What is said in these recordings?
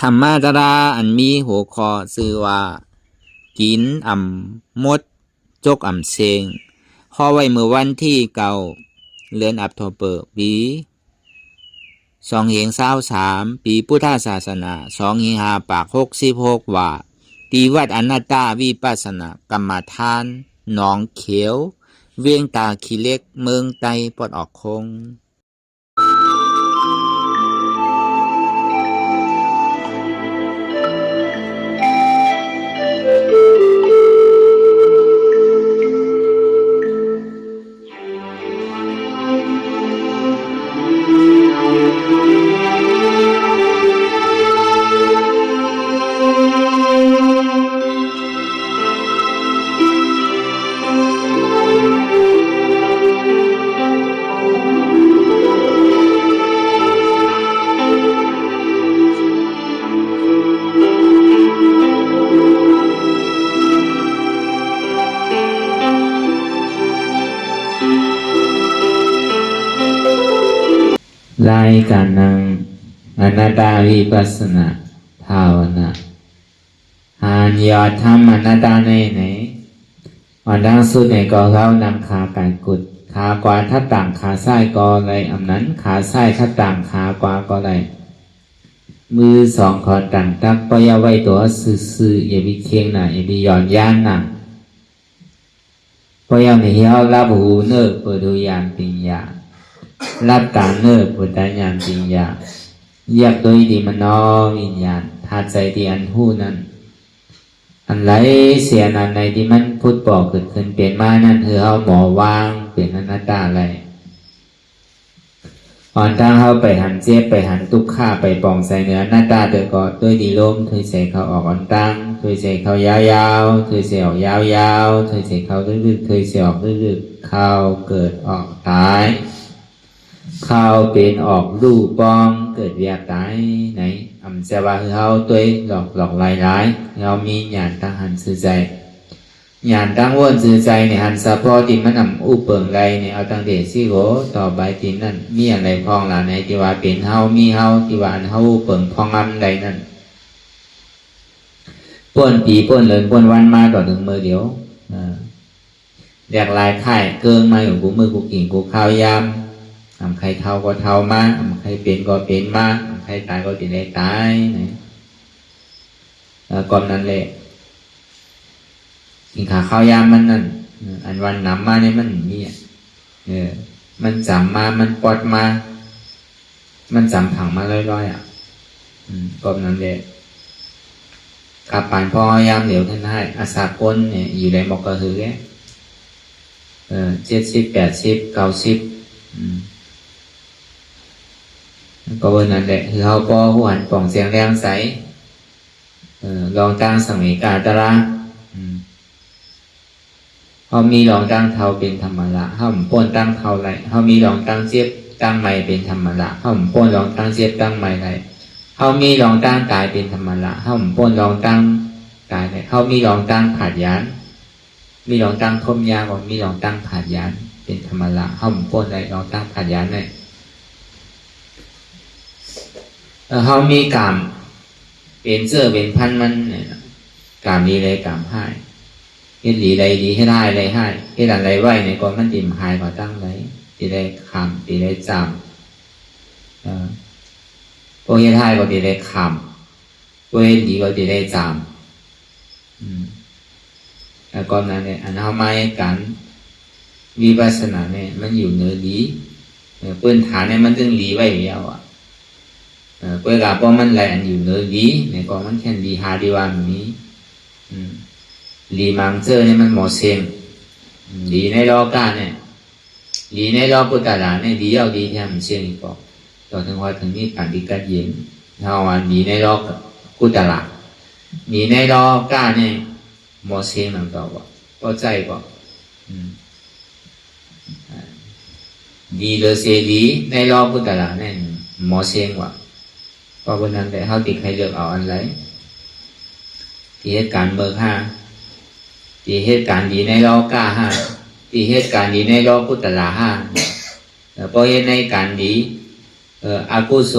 ธรรมาตราอันมีหัวข้อชื่อว่ากินอ่ำมดจกอ่ำเซงข้อไว้เมื่อวันที่9 เดือนอัปโทเบอร์ปี2523ปีพุทธศาสนา2556ว่าตีวัดอนัตตาวิปัสสนากรรมฐานหนองเขียวเวียงตาขี้เล็กเมืองไตปอดออกคงรายการนังอนัตตาวิปัสสนาภาวนาหานยอดธรรมอนัตตาในไหนวันดังสุดในก็เขานำขาไก่กุดขากว่าถ้าต่างขาซ้ายก็เลยอำนั้นขาซ้ายถ้าต่างขากว่าก็เลยมือสองขอต่างตักปยาไว้ตัวซื่อๆอย่ามีเคียงหน่ะอย่ามีหย่อนย่านหนักปยาไม่เหี้ยวรับหูเนื้อเปิดดูยานปิญญารับตาเนื้อปุตตะญาณปิญญาแยกโดยดีมโนวิญญาณธาตุใจที่อันหู้นั้นอันไหลเสียนั้นในที่มันพุทธบอกเกิดขึ้นเปลี่ยนมานั่นคือเอาหมอวางเปลี่ยนอนัตตาอะไรอ่อนทางเขาไปหันเจ็บไปหันทุกข้าไปปองใส่เนื้ออนัตตาโดยก็ด้วยดีลมเคยใส่เขาออกอ่อนตั้งเคยใส่เขายาวๆเคยใส่ออกยาวๆเคยใส่เขาลึกๆเคยใส่ออกลึกๆเข้าเกิดออกตายเข้าเป็นออกรูปปองเกิดเวียตายไหนอำเสว่าคือเขาตัวหลอกลายเรามีญาณตั้งหันสื่อใจญาณตั้งวนสื่อใจในหันสะพอที่มันอุเปิงไรเนี่ยเอาตั้งเดชสิโกต่อไปที่นั่นมีอะไรพองหล่ะในที่ว่าเป็นเฮามีเฮาที่ว่าอันเฮาเปิงพองอันใดนั่นป่นผีป่นเลินป่นวันมาต่อถึงมือเดียวแดกลายไข่เกิงมาอยู่กูมือกูกิ่งกูข้าวยามใครเท่าก็เท่ามาใครเป็นก็เป็นมาใครตายก็ติดได้ตายนะก่อนนั้นแหละกินขาข้าวยามมันนั่นอันวันน้ำมาเนี่ยมันมีมันจำมามันปอดมามันจำผังมาลอยก่อนนั้นแหละขับผ่านพอยามเดี๋ยวท่านให้อาสาคนเนี่ยอยู่ในบอกกระหือ70 80 90ก็วันนั้นแหละคือเขาก็หันป่องเสียงแรงใสลองตั้งสมัยกาตระเขามีลองตั้งเท้าเป็นธรรมละเขาป้นตั้งเท้าไรเขามีลองตั้งเจ็บตั้งใหม่เป็นธรรมละเขาป้นลองตั้งเจ็บตั้งใหม่ไรเขามีลองตั้งกายเป็นธรรมละเขาป้นลองตั้งกายไรเขามีลองตั้งผัดยานมีลองตั้งทมยาก่อนมีลองตั้งผัดยานเป็นธรรมละเขาป้นไรลองตั้งผัดยานไรเขามีกรรมเป็นเสื้อเป็นพันมันกรรมดีเลยกรรมให้เฮ็ดดีไรดีให้ได้ไรให้เฮ็ดอะไรไหวในก่อนมันติมหายก่อตั้งไรตีได้คำตีได้จำพวกเฮ็ดให้ก็ตีได้คำพวกเฮ็ดดีก็ตีได้จำแล้วก่อนนั้นเนี่ยอันเขาไม่กันวิปัสสนาเนี่ยมันอยู่เนื้อดีพื้นฐานเนี่ยมันจึงดีไว้เดียวเวลาพอมันแหลนอยู่เนื้อดีเนี่ยก็มันแค่ดีหาดีว่ามีดีมังเจอเนี่ยมันหมอเสียงดีในโลกาเนี่ยดีในโลกุตระเนี่ยดีเอาดีแท้มันเสียงอีกบอกต่อถึงว่าถึงนี้การดีกัดเย็นเท่าวันดีในโลกุตระดีในโลกาเนี่ยหมอเสียงนั่นต่อว่าก็ใจบอกดีเลยเสียดีในโลกุตระเนี่ยหมอเสียงว่าเพราะวันนั้นแต่เขาติดใครเลือกเอาอันไรที่เหตุการณ์เบิกห้าที่เหตุการณ์ดีในโลกาห้าที่เหตุการณ์ดีในโลกุตระห้าเพราะเหตุในการดีอากุโส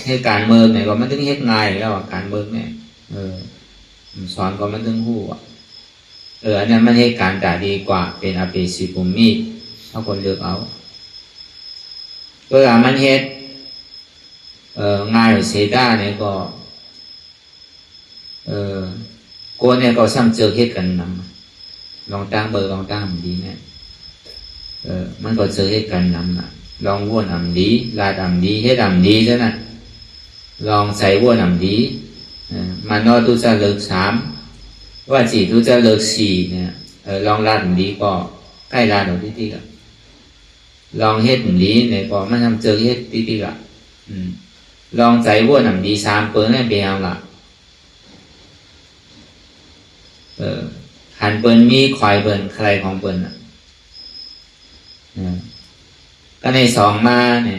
เหตุการณ์เมืองเนี่ยก็มันถึงเฮ็ดง่ายแล้วการเมืองเนี่ยสอนก็มันถึงหู้อันนั้นมันเหตุการณ์จะดีกว่าเป็นอภิสิภูมิถ้าคนเลือกเอาเวลามันเฮ็ดง่ายเสียได้เนี่ยก็โกนเนี่ยก็ซ้ำเจอเฮ็ดกันนำลองตั้งเบอร์ลองตั้งดีเนี่ยมันก็เจอเฮ็ดกันนำนะลองว่นดีลาดดีเฮ็ดดีซะนะลองใส่ว่นดีมันนอตุจะเลิก3ว่าจีตุจะเลิก4เนี่ยลองลาดดีก็ใกล้ลาดเอาที่ก็ลองเฮ็ดดีเนี่ยก็มันทำเจอเฮ็ดที่ก็ลองใส่ว่นดี3เปิ้นให้เปียงล่ะหันเปิ้นมีควายเปิ้นใครของเปิ้นก็ใน2มาเนี่ย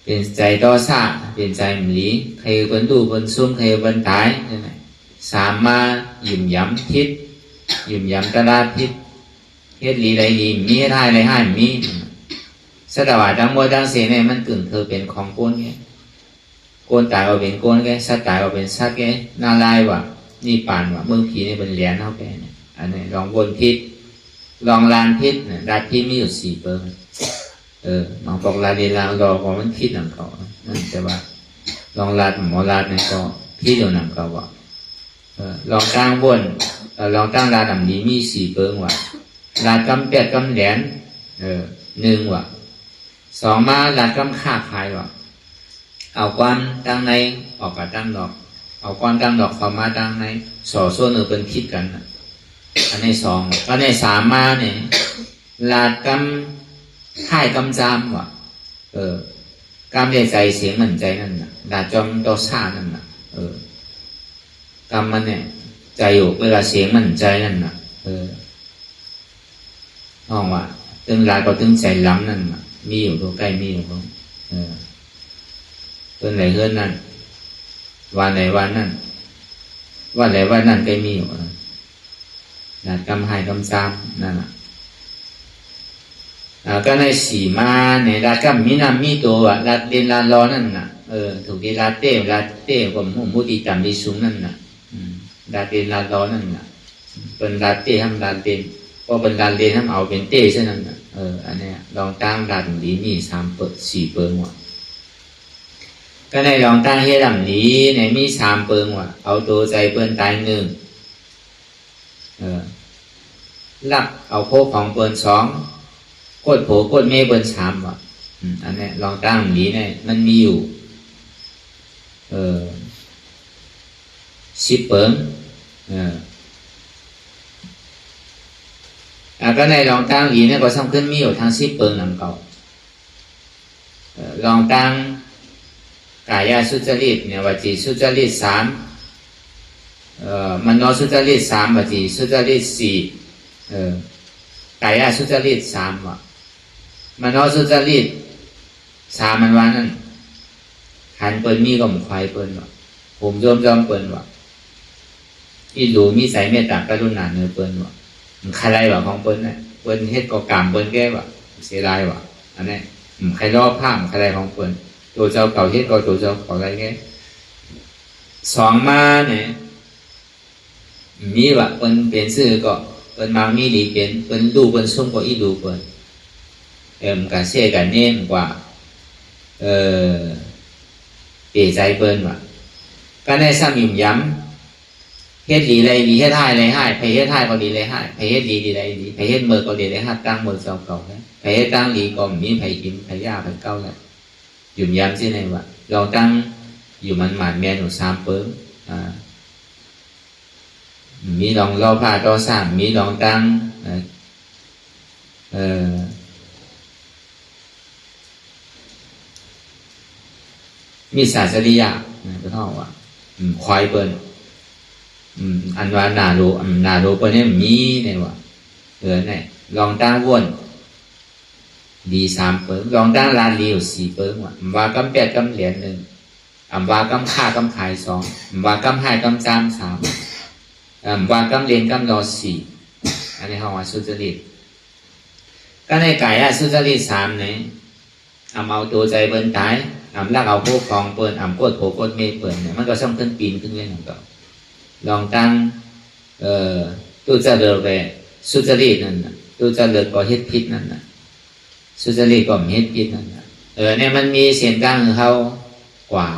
เป็นใจต่อซาเป็นใจหลีใครเปิ้นดูเปิ้นซุ่มใครเปิ้นตายนั่นแหละ3มายิ้มย้ำทิศยิ้มย้ำตลาดทิศเฮ็ดหลีใดหลีมีให้ได้ใดให้มีสตว่าทั้งหมดทั้งสิ้นเนี่ยมันกึ่งเธอเป็นของโกนไงโกนตายเอาเป็นโกนไงสัตว์ตายเอาเป็นสัตว์ไงน่าลายว่ะนี่ปานว่ะเมืองผีเนี่ยเป็นเหรียญเท่าแก่เนี่ยอันนี้ลองวนทิศลองลานพิษเนี่ยลานพิษมีอยู่4เปอร์ลองบอกลานเรียนลานรอก็มันพิษหนังเก่านั่นแต่ว่าลองลานหมอลานเนี่ยก็พิษอยู่หนังเก่าว่ะลองตั้งบนลองตั้งลานดำนี้มี4เปอร์ว่ะลานกำเป็ดกำแหลน1ว่ะ2มาลานกำค่าขายว่ะเอาก้อนตั้งในออกกับตั้งดอกเอาก้อนตั้งดอกเข้ามาตั้งในส่วนหนึ่งเป็นพิษกันอันใน2อันใน3มาเนี่ยลาดกำค่ายกำจามว่ะกำใจเสียงมันใจนั่นน่ะลาดจอมต่อซ่านั่นน่ะกำมันเนี่ยใจอยู่เวลาเสียงมันใจนั่นน่ะน้องว่ะตึงลาดก็ตึงใจล้ำนั่นน่ะมีอยู่ตัวใกล้มีอยู่ตรงเป็นไหนเฮือนนั่นวันไหนวันนั่นวันไหนวันนั่นใกล้มีอยู่ลาดกำให้กำจามนั่นน่ะก็ใน4มาเนี่ยลาดกำมีน้ำมีตัวอ่ะลาดเรียนลาดรอนั่นน่ะถูกที่ลาดเต้ก็มุติจำดีสูงนั่นน่ะลาดเรียนลาดรอนั่นน่ะเป็นลาดเต้ทำลาดเรียนก็เป็นลาดเรียนทำเอาเป็นเต้เช่นนั้นน่ะอันนี้ลองตั้งลาดดีมี3เปิด4เปิงว่ะก็ในลองตั้งเฮ็ดลำนี้ในมี3เปิงว่ะเอาตัวใจเปิ้นตาย1ลักเอาโคของเปิ้น2โคตรโผโคตรเมเปิ้น3ว่ะอันนี้ลองตั้งนี้เนี่ยมันมีอยู่10เปิงก็ในลองตั้งนี้เนี่ยก็สำคัญมีอยู่ทั้ง10เปิงนำเก่าลองตั้งกายสุจริตเนี่ยวจีสุจริต3มโนสุจริต3วจีสุจริต4กายสุจริต3ว่ะมโนสุจริต3มันว่านั่นหันเปิ้นมีก็มควายเปิ้นว่ะผมยอมเปิ้นว่ะอีหลูมีสายเมตตากรุณาเนื้อเปิ้นว่ะใครไรว่ะของเปิ้นน่ะเปิ้นเฮ็ดก็กรรมเปิ้นแก้ว่ะเสียดายว่ะอันนี้ใครรอบข้ามใครไรของเปิ้นตัวเจ้าเก่าเฮ็ดก็ตัวเจ้าเก่าไรแก้2มาเนี่ยมีว่ะเปิ้นเป็นซื่อก็เปิ้นมามีดีเป็นเปิ้นดูเปิ้นส่งก็อีดูเปิ้นกะเสียกันเน่นกว่าเปใจเปิ้นว่ะก็ได้ซ้ำยิ้มย้ำเฮ็ดดีเลยดีเฮ็ดให้เลยให้ไปเฮ็ดให้ก็ดีเลยให้ไปเฮ็ดดีเลยดีไปเฮ็ดมือก็ดีเลยให้ตั้งมือเจ้าเก่าแล้วไปเฮ็ดตั้งดีก็มีไผกินไผย่าไผเก่าแล้วยิ้มย้ำสิไหนว่ะลองตั้งอยู่มันหมาดแม่นอยู่3เปิ้งมีลองรอผ้าต่อ3มีลองตั้งมีศาสริยะก็เท่าว่าควายเปิ้นอันว่านาโรเปิ้นเนี่ยมีเนี่ยว่ะเนี่ยลองตั้งวนดี3เปิ้งลองตั้งลานดีอยู่4เปิ้งว่ะว่ากำ8กำเหรียญ1ว่ากำค่ากำขาย2ว่ากำให้กำจาม3ว่ากำเรียนกำรอ4อันนี้เฮาว่าสุจริตก็ในกายสุจริต3เนี่ย เอาตัวใจเปิ้นตายรักเอาพวกกองเปิ้นโคตรโผโคตรเมเปิ้นเนี่ยมันก็ช่องขึ้นปีนขึ้นเรื่อยๆก็ลองตั้งตัวจะเลิกไปสุจริตนั่นน่ะตัวจะเลิกก็เฮ็ดผิดนั่นน่ะสุจริตก็เฮ็ดผิดนั่นน่ะเนี่ยมันมีเสียงตั้งเขากว่า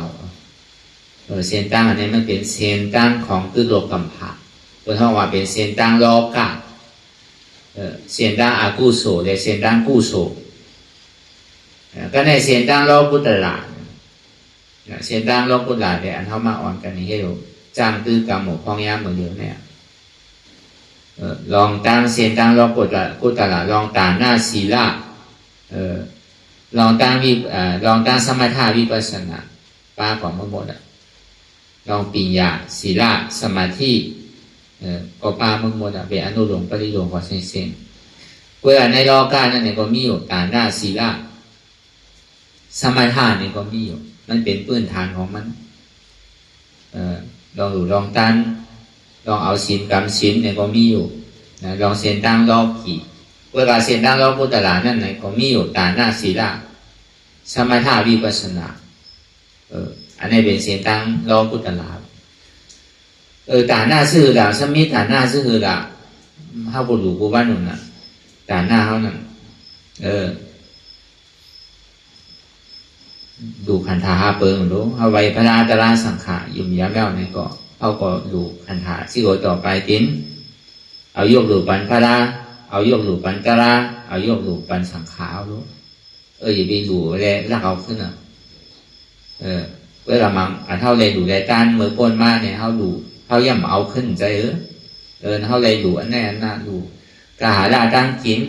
เสียงตั้งอันนี้มันเป็นเสียงตั้งของคือโลกกัมภะเปิ้นเฮาว่าเป็นเสียงตั้งโลกะเสียงตั้งอกุศลและเสียงตั้งกุศลก็ในเสียงตั้งโลกุตระเสียงตั้งโลกุตระเนี่ยอันเฮามาอ่อนกันนี่ให้ดูจ้างตื้อกรรมหมู่พ้องยามเหมือนเดิมเนี่ยลองตั้งเสียงตั้งโลกุตระลองตามหน้าศีลลองตั้งสมถะวิปัสสนาป้าของหมดลองปัญญาศีลสมาธิก็ป้าหมดเป็นอนุโลมปริโลมของเส้นเวลาในโลกานั่นเนี่ยก็มีอยู่ตามหน้าศีลสมถะนี่ก็มีอยู่มันเป็นพื้นฐานของมันลองดูลองตั้งลองเอาศีลกรรมศีลเนี่ยก็มีอยู่ลองเส้นตั้งโลกีเวลาเส้นตั้งโลกุตระนั่นเนี่ยก็มีอยู่ตามหน้าศีลสมถะวิปัสสนาอันนี้เป็นเสียงตั้งโลกุตระตาหน้าซื่อละสมิตาหน้าซื่อละเฮาบ่รู้กูว่านั่นน่ะตาหน้าเฮานั่นดูขันธาหาเปิงรู้เฮาไว้พระอาตราสังขารยุ่มยามแล้วนี่ก็เฮาก็ดูขันธาสิโกต่อไปตินเอายกรูปันพระเอายกรูปันตระเอายกรูปันสังขารรู้อย่าไปดูแล้วเอาขึ้นน่ะเวลามังอันเท่าเลยดูได้ต้านมือป้นมากเนี่ยเท่าดูเท่าย่ำเอาขึ้นใจเท่าเลยดูอันนี้อันนั้นดูกะหาละตั้งกิน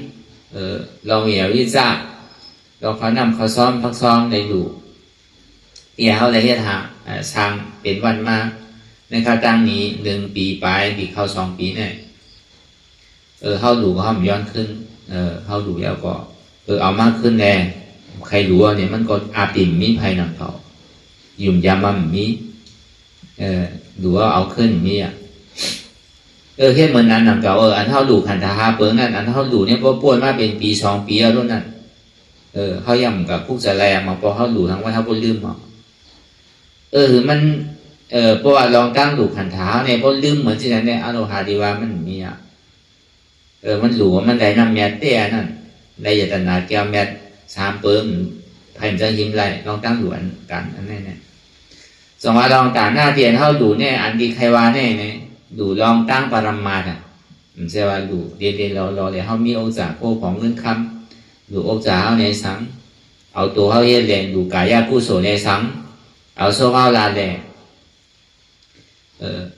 ลองเหยียบวิจาลองเขานำเขาซ้อมพักซ้อมเลยดูเดี๋ยวเขาเลยเฮ็ดหาสร้างเป็นวันมาในข้าตั้งนี้1 ปีไปปีเข้า2 ปีเนี่ยเขาดูก็เขาย้อนขึ้นเขาดูแล้วก็เอามากขึ้นแน่ใครรู้เนี่ยมันก็อาปิ่มมีภัยหนักเขายุ่มยามมันมีดูว่าเอาขึ้นมีแค่เหมือนนั้นหนังเก่าอันเท่าดูขันธาเปิงนั่นอันเท่าดูเนี่ยพอป่วยมาเป็นปี2 ปีแล้วนั่นเขาย่ำกับคุกจะแรงมาพอเขาดูทั้งว่าเขาก็ลืมมาคือมันเพราะว่าลองตั้งดูขันธาเนี่ยพอลืมเหมือนที่นั้นเนี่ยอโลหะดีว่ามันมีมันหลัวมันได้นำแมตเต้นั่นได้ยตนาแก้วแมต3 เปิงไพ่จะหิมไรลองตั้งดูอันกันอันนี้เนี่ยสมมติลองต่างหน้าเตียนเท่าดูเนี่ยอันดีใครว่าเนี่ยดูลองตั้งปรมาถมันจะว่าดูเรียนรอเลยเขามีโอกาสโค้ของเงินคำดูโอกาสเขาในสังเอาตัวเขาเฮ็ดเรียนดูกายกุศลในสังเอาโซ่เขาลาแดง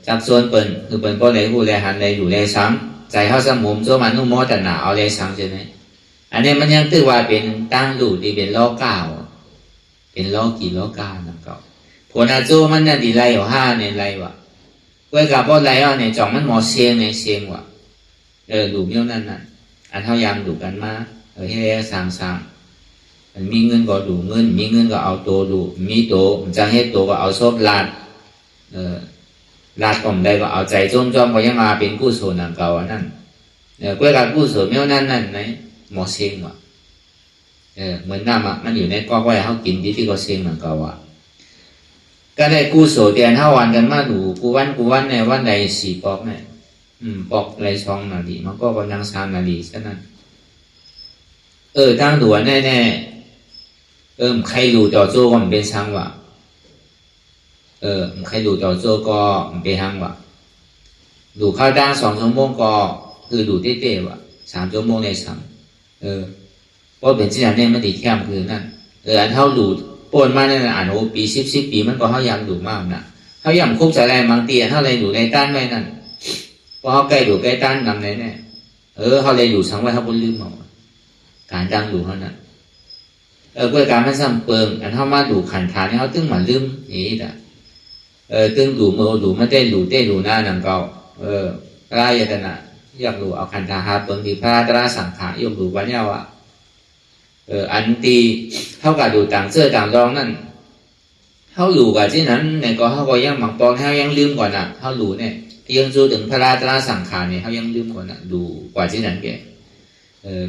จากส่วนเปิ่นคือเปิ่นก็เลยผู้เลยหันเลยอยู่เลยสังใจเขาสมุมโซ่มานุโมตนาเอาเลยสังใช่ไหมอันนี้มันยังตื้อว่าเป็นตั้งดูที่เป็นล้อเก้าเป็นล้อกี่ล้อเก้านั่นก็ผลอาจูมันน่ะดีไรอยู่5เนี่ยไรวะเว้กับพอไรอ่ะเนี่ยจ่องมันหมอเสียงเนี่ยเสียงวะดูเมี่ยวนั่นน่ะอันเท่ายามดูกันมาให้สั่งมันมีเงินก็ดูเงินมีเงินก็เอาตัวดูมีตัวจะให้ตัวก็เอาซบลาดลาดก่อมได้ก็เอาใจจ้อมก็ยังมาเป็นกู้ส่วนหนังเก่านั่นเว้กับกู้ส่วนเมี่ยวนั่นไหนหมอเสียงวะเหมือนน้ำมันอยู่ในก้อนไว้เขากินที่ก็เสียงหนังเก่าก็ได้กู้โสเตียน5 วันกันมาดูกูวันในวันใด4 ปอกเนี่ยปอกไร2 นาทีมันก็กำลัง3 นาทีฉะนั้นตั้งด่วนแน่ใครดูต่อโจ้ก็มันเป็นช่างวะใครดูต่อโจ้ก็มันเป็นช่างวะดูข้าวตั้ง2 ชั่วโมงก็คือดูเต้ๆวะ3 ชั่วโมงในสั่งเพราะเป็นที่นั้นเนี่ยมันติดแคมคือนั่นอันเท่าดูปนมาเนี่ยอ่านโอ้ปี10 ปีมันก็เขายังดูมากนะเขายังคุบจะแรงบางตีเท่าไรดูในต้านไม่นั่นเพราะเขาใกล้ดูใกล้ต้านนำเลยเนี่ยเขาเลยอยู่สังไว้เขาบนลืมเอาการดังดูเขานั่นเพื่อการไม่ซ้ำเปิงอันเขามาดูขันฐานเนี่ยเขาตึ้งมาลืมนี่แหละตึ้งดูมือดูไม่ได้ดูเต้ดูหน้าหนังเก่าพระยตนะอยากดูเอาขันฐานหาเปิงที่พระตราสังขารยกดูวันเนี้ยวะอันตีเท่ากับดูต่างเสื้อต่างรองนั่นเขาอยู่กับที่นั้นเนี่ยก็เขาก็ยังหมักปองเขายังลืมก่อนน่ะเขาดูเนี่ยยังดูถึงพระราตราสังขารเนี่ยเขายังลืมก่อนน่ะดูกว่าที่นั้นแก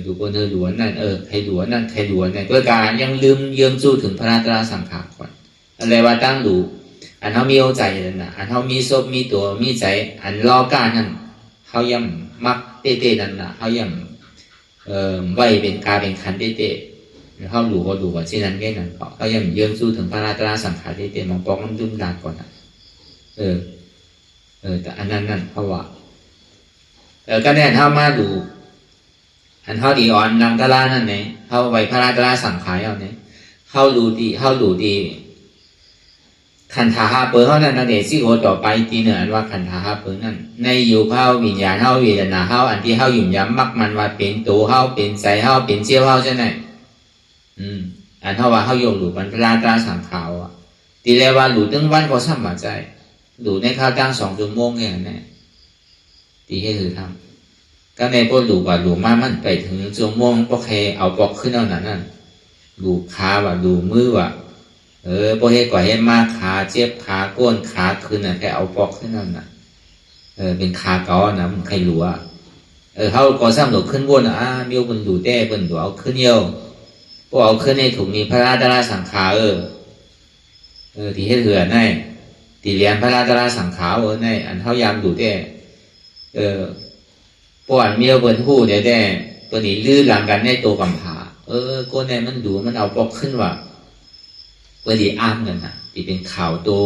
ดูคนเธอหลวนนั่นใครหลวนนั่นใครหลวนเนี่ยด้วยการยังลืมเยื่อมจู่ถึงพระราตราสังขารก่อนอะไรว่าตั้งดูอันเขามีเอาใจนั่นน่ะอันเขามีศพมีตัวมีใจอันรอการนั่นเขายังมักเต้ๆนั่นน่ะเขายังไว้เป็นกาเป็นขันเต้ๆเขาหลูก็หลูว่าเช่นนั้นแค่นั้นเขายังเยื่อมจู่ถึงพระราตราสังขารเต้ๆมองปองมันดุมดานก่อนนะแต่อันนั้นนั่นเขาว่าก็แน่เขามาดูอันเขาดีอ่อนนำตะลานั่นเนี่ยเขาไว้พระราตราสังขารเอาเนี่ยเขาดูดีขันธาหาเปิดเขานั่นนั่นเองสิโอต่อไปทีเหนืออันว่าขันธาหาเปิดนั่นในอยู่เขาวิญญาณเขาเวทนาเขาอันที่เขาหยุ่มย้ำมักมันว่าเป็นตัวเขาเป็นใจเขาเป็นเชี่ยวเขาใช่ไหมอันเขาว่าเขาโยงหลุดมันพระราตราสังขารอ่ะทีแรกว่าหลุดตึงวันก็ซ้ำมาใจหลุดในข้าวตั้ง2 ชั่วโมงแค่นั้นแหละทีให้ถือทำก็ในพวกหลุดว่าหลุดมามันไปถึงชั่วโมงก็แค่เอาปอกขึ้นเอาหนั่นหลุดขาว่าหลุดมือว่าพอเฮ็ดก่อเฮ็ดมากขาเจ็บขาก้นขาขึ้นน่ะแค่เอาปอกขึ้นนั่นน่ะเป็นขาเก่านะมันใครรู้อ่ะเขาก่อสร้างหลุดขึ้นบนมีบนดูแต่บนดูเอาขึ้นเดียวพวกเอาขึ้นในถุงนี้พระราตราสังขารที่ให้เหือในที่เรียนพระราตราสังขารในอันเขายามดูแต่พวกอันมีบนหู้แต่ตัวนี้ลื้อหลังกันในตัวกำผาก้นในมันดูมันเอาปอกขึ้นว่าเพื่อดีอ้ามกันนะที่เป็นข่าวตัว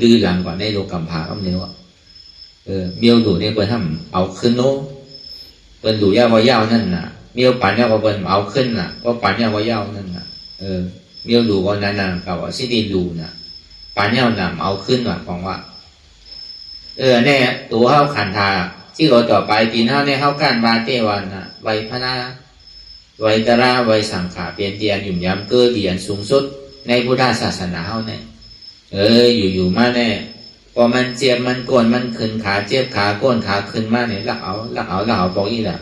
ลื่นหลังกว่าในโลกำพาก็ไม่รู้เมียวดูเนี่ยเพื่อทำเอาขึ้นโน้เพื่อนดูยาวายาวนั่นน่ะเมียวปั่นยาวกว่าเพื่อนเอาขึ้นน่ะก็ปั่นยาวายาวนั่นน่ะเมียวดูก็นั่นน่ะกับว่าสิดีดูน่ะปั่นยาวน่ะเอาขึ้นว่ะของว่าเนี่ยตัวเข้าขันธาที่เราต่อไปตีนเข้าในเข้าการบาเตวันน่ะไวพนาไวตระไวสังขารเปลี่ยนเตียนหยุ่มย้ำเกิดเดียนสูงสุดในพุทธศาสนาเขาเนี่ยอยู่มาเนี่ยพอมันเจ็บมันก้นมันขึ้นขาเจ็บขาก้นขาขึ้นมาเนี่ยลักเอาบอกอีกละ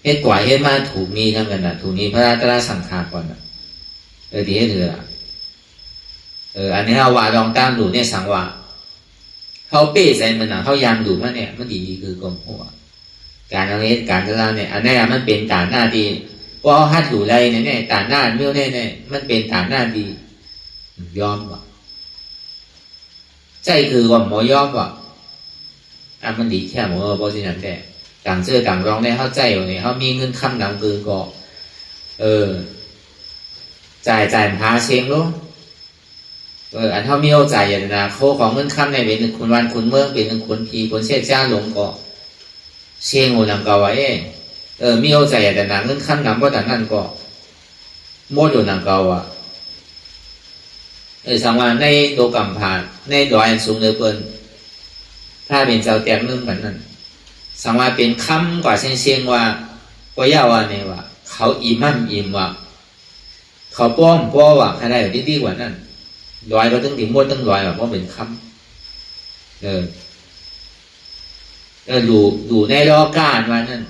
เฮ็ดกว่าเฮ็ดมาถูกนี้ทั้งกันนะถูกนี้พระราตราสังขารก่อนนะดีให้เถื่ออันนี้เอาว่าลองตั้งดูเนี่ยสังว่าเขาเป้ใส่มันนะเขายามดูมาเนี่ยมันดีคือกลมหัวการเอาเฮ็ดการตะลาเนี่ยอันนี้มันเป็นฐานหน้าดีเพราะฮัดดูไรเนี่ยฐานหน้าเมื่อเนี่ยมันเป็นฐานหน้าดียอมว่ะใจคือว่าหมอยอมว่ะมันดีแค่หมอเพราะฉะนั้นแต่ต่างเชื่อต่างร้องได้เข้าใจอยู่เนี่ยเขามีเงินคำนำคือก็จ่ายพาเชงรู้อันเขามีเอาใจอย่างนะโคของเงินคำในเป็นคุณวันคุณเมืองเป็นคุณพีคนเชี่ยจ้าหลงก็เชงโอนำเก่าไว้มีเอาใจอย่างนะเงินคำนำก็แต่นั่นก็โมดอยู่นำเก่าอ่ะสังว่าในโลกำพานในดอยอันสูงเหลือเกินถ้าเป็นเจ้าแต้มนึงเหมือนนั้นสังว่าเป็นคำกว่าเชียงว่าก็ย่าว่าเนี่ยว่าเขาอิ่มว่าเขาป้อมว่าใครได้ดีกว่านั้นดอยก็ต้องถึงมดต้องดอยว่าเพราะเป็นคำดูในรอการว่านั่น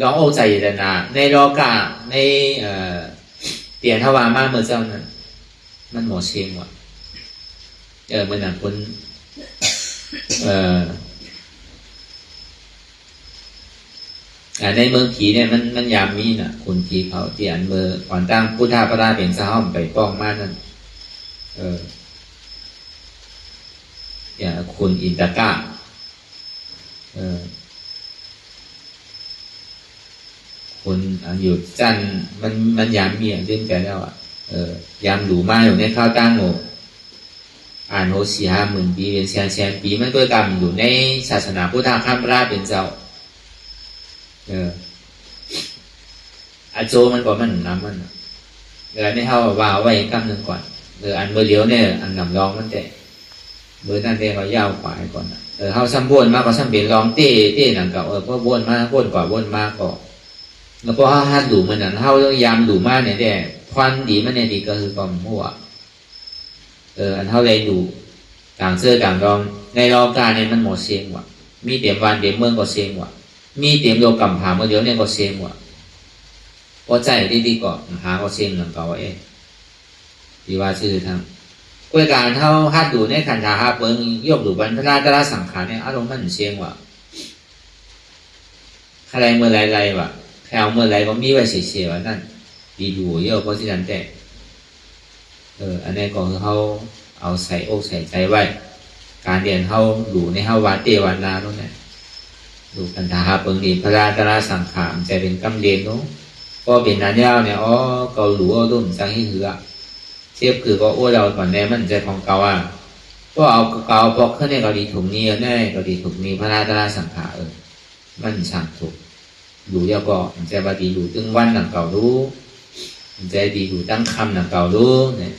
ลองเอาใจแต่นาในรอกาในเปลี่ยนทวามาเมื่อเจ้านั้นมันหมอเชียงว่ะมันหนักคนในเมืองผีเนี่ยมันยามมีน่ะคนผีเขาที่อันเมื่อก่อนตั้งพุทธาพระเป็นสาวไปป้องมานั่นอย่างคุณอินตะก้าคนอยู่จันมันยามมีอย่างเรื่องแกแล้วยามหลูมาอยู่ในข้าวตั้งโง่อ่านโห4-50,000 ปีเป็นแสนปีมันก็กรรมอยู่ในศาสนาพุทธข้ามราเป็นเจ้าอาโจมันก็มันน้ำมันในเท่าว่าเอาไว้กรรมหนึ่งก่อนอันเบอร์เลี้ยวเนี่ยอันนำรองมันแต่เบอร์นั่นเนี่ยเขายาวกว่าก่อนเขาซ้ำบ้วนมากกว่าซ้ำเปลี่ยนรองเต้หนังเก่าเพราะบ้วนมากบ้วนกว่าบ้วนมากก็แล้วก็ฮัดหลูมันนั่นเขาต้องยามหลูมากเนี่ยแต่ควันดีมันเนี่ยดีก็คือความมั่วอันเท่าไรดูต่างเสื้อต่างรองในรองการเนี่ยมันหมดเสียงว่ะมีเตรียมวันเตรียมเมืองก็เสียงว่ะมีเตรียมโลกำผาเมื่อเดียวเนี่ยก็เสียงว่ะพอใจดีก็หาก็เสียงหลังเก่าที่ว่าชื่อทางกวยการเท่าฮัดดูในขันธาเปิ้งยกดูบรรพราตราสังขารเนี่ยอารมณ์มันเสียงว่ะใครเมื่อไรว่ะใค เอาเมื่อไรก็มีไว้เสียๆว่านั่นดีดูเยอะเพราะฉะนั้นแต่อันนี้ก็คือเขาเอาใส่อกใส่ใจไว้การเรียนเขาดูในเขาวาเตวันนาโน่นเนี่ยดูกันทาเปิงดีพระราตราสังขารจะเป็นกำเรียนโน้ก็เป็นนันยาวเนี่ยเกาหลูรุ่นสังหิหือเทียบคือก็อ้วเราก่อนแน่มันใจของเกาก็เอาเกาพอกขึ้นในเกาหลีถุงนี้แน่เกาหลีถุงนี้พระราตราสังขารมันช่างถูกดูเยอะก็ใจบดีดูตึงวันหนังเก่ารู้ใจดีดูตั้งคำหนังเก่ารู้เนี่ย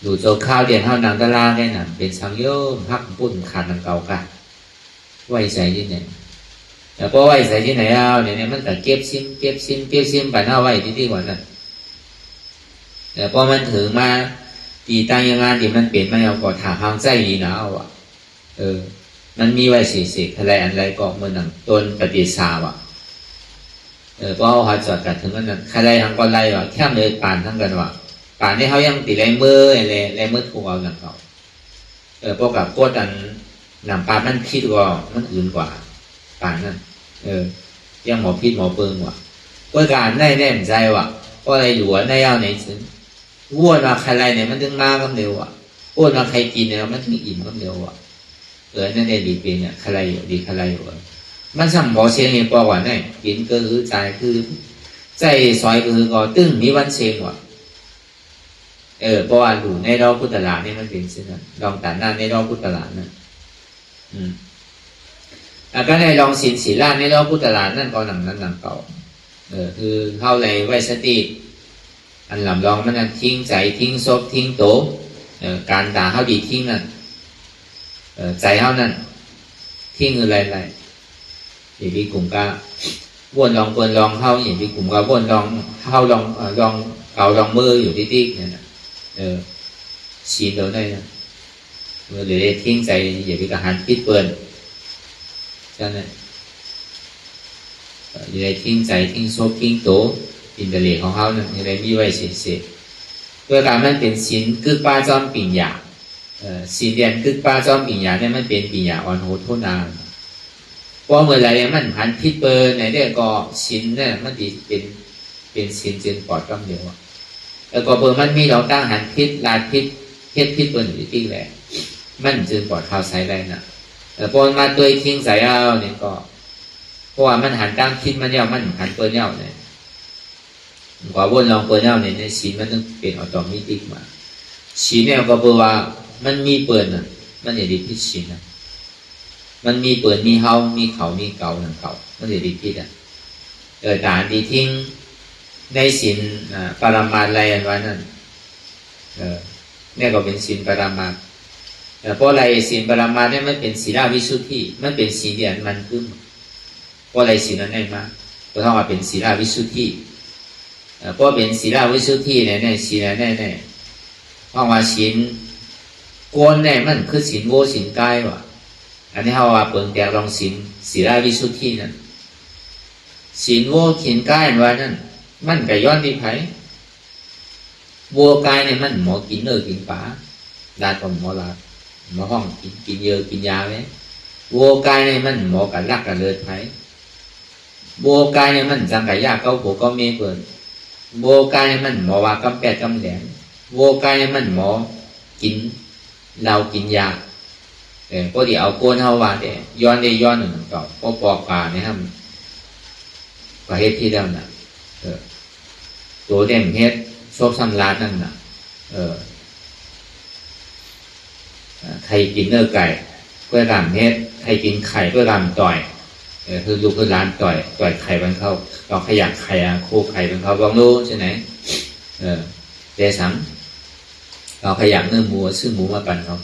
ดูโจข้าวเดียนเท่านังตะลาเนี่ยนะเป็นสังโยมพักปุ่นขาดหนังเก่ากันไว้ใจที่ไหนแต่พอไว้ใจที่ไหนเอาเนี่ยมันแต่เก็บซิมไปเท่าไว้ที่ก่อนนั่นแต่พอมันถึงมาตีตั้งยังงานที่มันเปลี่ยนไม่เอาก่อถาทางใจดีนะเอามันมีไว้เสกอะไรอันไรก็เมื่อหนังต้นปฏิสาวเพราะเขาจอดกันถึงนั้นใครไรทางก็ไรแค่เลยป่านทั้งกันป่านที่เขายังตีไรมืออะไรมือถูกเอาหนังเขาพวกกับโคตรอันหนังปลามันคิดว่ามันอื่นกว่าป่านนั้นยังหมอพิษหมอเปิงว่ะก็การได้แน่ใจว่ะก็อะไรอยู่ในเอาไหนถึงวัวมาใครไรเนี่ยมันถึงมาก็เร็ววัวมาใครกินเนี่ยมันถึงอิ่มก็เร็วนั่นเองดีเป็นเนี่ยใครอยู่ดีใครอยู่มันสั่งบอกเชียงเองบอกว่าเนี่ยกินก็คือใจคือใจซอยคือก็ตึ้งมีวันเชียงว่ะเพราะว่าดูในรอบพุทธลาเนี่ยมันเป็นเช่นนั้นลองแต่หน้าในรอบพุทธลานั่นแล้วก็ในลองศีลในรอบพุทธลานั่นก็หนังนั้นหนังเก่าคือเข้าในไวสติอันหลำลองมันนั่นทิ้งใจทิ้งศพทิ้งโตการด่าเขาดีทิ้งนั่นใจเขานั่นทิ้งอะไรอย่างที่กลุ่มก็วนลองเปิดลองเข้าอย่างที่กลุ่มก็วนลองเข้าลองเกาลองมืออยู่ที่เนี่ยนะชี้ตัวได้นะเมื่อเดี๋ยวทิ้งใจอย่างที่กระหันพิษเปิดใช่ไหมอย่างไรทิ้งใจทิ้งศพทิ้งโตอินเดียของเขาเนี่ยอย่างไรมีไว้เสียเพื่อการมันเป็นสินกึกป้าจอมปิ่งหยาสินเดียนกึกป้าจอมปิ่งหยาเนี่ยมันเป็นปิ่งหยาอ่อนโหดโทษนานพอเมื่อไรมันหันพิษเปิดในเรื่องก็สินเนี่ยมันดีเป็นสินเจนปอดกำเดียวแล้วก็เปิดมันมีเราตั้งหันพิษลาพิษเฮ็ดพิษเปิดอยู่ที่แหละมันจึงปอดข่าวใส่ได้นะแต่พอมาตัวทิ้งใส่เอาเนี่ยก็เพราะว่ามันหันตั้งพิษมันเย้ามันหันเปิดเย้าเนี่ยกว่าวนลองเปิดเย้าเนี่ยในสินมันต้องเป็นออโตเมติกมาสินเนี่ยก็เปิดว่ามันมีเปิดน่ะมันอย่าดีพิษสินนะมันมีเปิดมีเฮามีเขามีเก่าหนังเก่ามันจะดีพิษแต่ดีทิ้งในศีลปรมาอะไรอันว่านั่นเนี่ยก็เป็นศีลปรมาเพราะอะไรศีลปรมาเนี่ยมันเป็นศีลวิสุทธิมันเป็นศีลเดียนมันขึ้นเพราะอะไรศีลนั้นได้มาเพราะถ้าว่าเป็นศีลวิสุทธิเพราะเป็นศีลวิสุทธิเนี่ยศีลเนี่ยเพราะว่าศีลโกนเนี่ยมันคือศีลโวศีลกายว่ะอันนี้เขาว่าเปิงแตกลองศีลวิสุทธินั่นศีลโวศีลกายว่านั่นมันก็ย้อนที่ไผวัวกายเนี่ยมันหมอกินกินปลาดาดกับหมอลาหมอห้องกินเยอะกินยาไหมวัวกายเนี่ยมันหมอกันรักกันเลยไผวัวกายเนี่ยมันจังกับยาเก้าผัวก็เมียเปิดวัวกายเนี่ยมันหมอว่ากำแปดกำแหลมวัวกายเนี่ยมันหมอกินเรากินยาพอดีเอาโกนเฮาว่าเนี่ยย้อนหนึ่งต่อพอปอกป่าเนี่ยครับประเทศที่แล้วน่ะตัวเด่นเฮ็ดชอบซ้ำร้านนั่นน่ะใครกินเนื้อไก่ก็รำเฮ็ดใครกินไข่ก็รำต่อยคือลูกคือร้านต่อยไข่มันเข้าเราขยักไข่โคไข่มันเข้าลองรู้ใช่ไหมเดสังเราขยักเนื้อหมูซื้อหมูมาปั่นเขา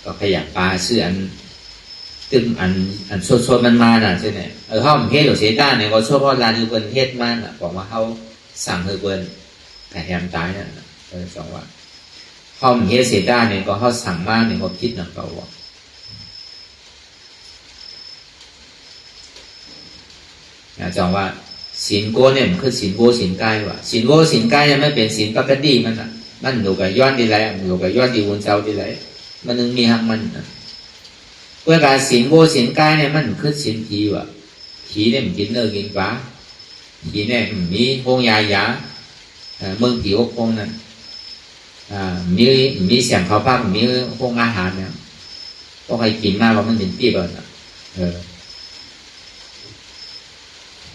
ก็ขยักปลาซื้ออันตึงอันสดมันมาน่ะใช่ไหมเขาเฮ็ดหรือเสียต้าเนี่ยก็ชอบเพราะร้านคือเปิ้นเฮ็ดมาน่ะบอกว่าเขาสั่งคือเปิ้นแต่แฮมตายนั่นน่ะสองว่าเขาเฮ็ดเสียต้าเนี่ยก็เขาสั่งมาเนี่ยก็คิดหนักเก่าว่าจองว่าศีลโกเนี่ยมันคือศีลโวศีลกายว่ะศีลโวศีลกายเนี่ยไม่เป็นศีลปกติมันน่ะมันหนูกับย้อนดีไรหนูกับย้อนดีวนเจ้าดีไรมันนึงมีหักมันเพื่อการศีลโวศีลกายเนี่ยมันคือศีลผีว่ะผีเนี่ยมันกินเนื้อกินปลา ผีเนี่ยมีห้องยายาเมืองผีห้องนั้นมีเสียงเขาพักมีห้องอาหารเนี่ยก็ใครกินมากว่ามันเป็นปีบอ่ะ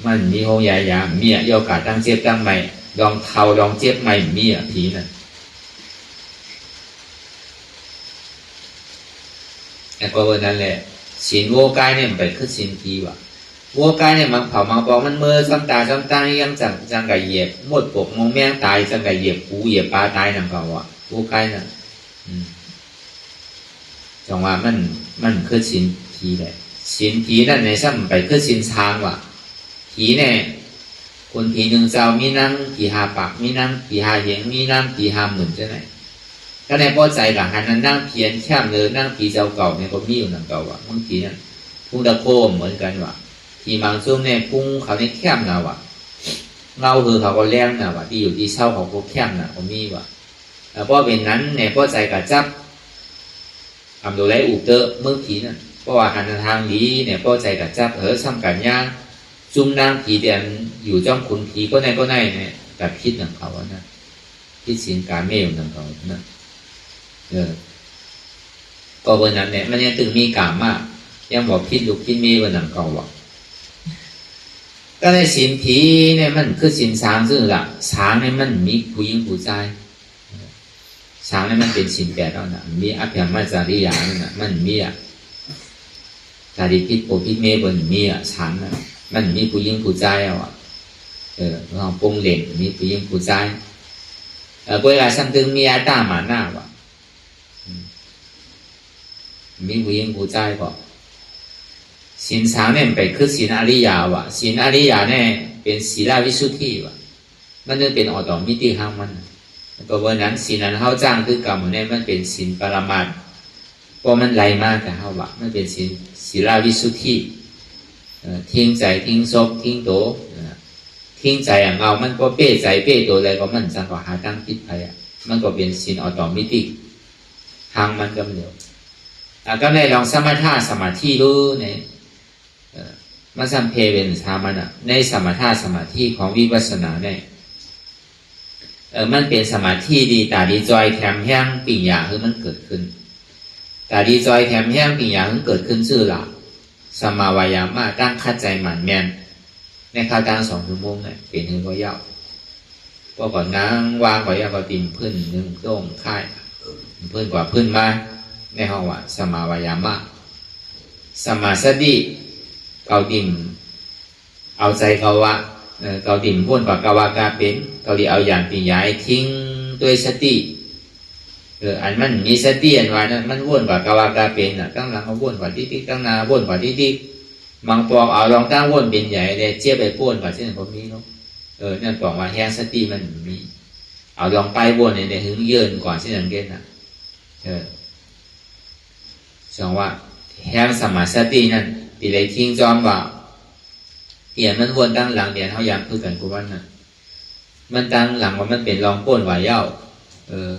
มันมีห้องยายามีโยกาตั้งเจ็บตั้งใหม่ลองเทาลองเจ็บใหม่มีผีนั่นแต่ก็วันนั้นแหละสินโวกายเนี่ยมันไปขึ้นสินผีว่ะวัวกายเนี่ยมันเผามาบอกมันมือซ้ำตายังจังไก่เหยียบหมดปกมองแมงตายจังไก่เหยียบปูเหยียบปลาตายนั่นก็ว่ะวัวกายน่ะจังว่ามันคือสินผีแหละสินผีนั่นในซ้ำไปคือสินช้างว่ะผีเนี่ยคนผีหนึ่งเจ้ามีนั่งผีหาปากมีนั่งผีหาเหยงมีนั่งผีหาหมื่นใช่ไหมก็ในป้อใจหลังหันนั้นนั่งเพียนแค่เลยนั่งผีเจ้าเก่าเนี่ยก็มีอยู่นั่นเก่าว่ะบางทีนั่นพุ่งตะโคมเหมือนกันว่ะที่บางช่วงเนี่ยพุ่งเขาในแคบนะว่ะเงาคือเขาก็แรงนะว่ะที่อยู่ที่เช่าเขาก็แคบนะเขามีว่ะเพราะเป็นนั้นเนี่ยป้อใจกับจับทำโดยไรอุบเตอเมื่อผีนั่นเพราะว่าหันทางนี้เนี่ยป้อใจกับจับซ้ำกันย่างจุ่มนางผีเดียนอยู่จ้องคุณผีก็ในเนี่ยแบบคิดหนังเขานะคิดสินการไม่อยู่หนังเขานะก็วันนั้นเนี่ยมันยังตึงมีกามมากยังบอกคิดลูกคิดมีวันหนังเขาว่ะก็ในสินผีเนี่ยมันคือสินช้างซึ่งละช้างเนี่ยมันมีผู้หญิงผู้ชายช้างเนี่ยมันเป็นสินแปดแล้วนะมีอภิธรรมจาริยาเนี่ยนะมันมีจาริพิษโปพิษเมบนมีช้างนะมันมีผู้หญิงผู้ชายอ่ะเราปงเหล่งมีผู้หญิงผู้ชายเวลาสัมตึงมีอาตาหมาหน้าว่ะมีผู้หญิงผู้ชายก็สินช้างเนี่ยไปคือสินอริยาวะสินอริยาเนี่ยเป็นศีลวิสุทธิวะมันนึกเป็นอดอมิติห้างมันก็วันนั้นสินนั้นเขาจ้างคือกรรมเนี่ยมันเป็นสินปรมัตถ์เพราะมันไหลมากแต่เขาวะมันเป็นสินศีลวิสุทธิทิ้งใจทิ้งศพทิ้งโตทิ้งใจอย่างเอามันก็เป้ใจเป้โตอะไรก็มันจังก็หาตั้งคิดไปมันก็เป็นสินอดอมิติทางมันก็เหนียวก็ได้ลองสมถะสมาธิรู้เนี่ยมาสัมเพเป็นสามัญในสมถะสมาธิของวิปัสสนาเนี่ยมันเป็นสมาธิดีตาดีจอยแถมแห้งปิ่งยาคือมันเกิดขึ้นตาดีจอยแถมแห้งปิ่งยาคือเกิดขึ้นชื่อหลักสมาวายามะตั้งคัดใจหมั่นแมนในข้าวตั้ง2 ชั่วโมงเนี่ยเป็นหนึ่งก็ยาวก็ก่อนนั่งวางก็ยาวก็ติมพื้นหนึ่งโต้งค่ายพื้นกว่าพื้นมาในห้องว่าสมาวายามะสมาสติเกาดิ่มเอาใจเขาว่าเกาดิ่มพ้นกว่ากาวากาเป็นเกาดีเอาอย่างปีย้ายทิ้งด้วยสติอันมันมีสติอันว่านั้นมันวนกว่ากาวากาเป็นตั้งหลังเขาวนกว่าที่ตั้งนาวนกว่าที่มังปองเอาลองตั้งวนเป็นใหญ่เลยเจี๊ยบไปพ้นกว่าเช่นผมมีเนาะนั่นบอกว่าแห้งสติมันมีเอาลองไปวนเนี่ยถึงเยินก่อนเช่นนั้นเกณฑ์ช่องว่าแห้งสมาสตินั่นตีเลยทิ้งจอมว่าเตียนมันวนตั้งหลังเตียนเขายามคือกันกูว่าน่ะมันตั้งหลังว่ามันเป็นรองก้นไหวเย้า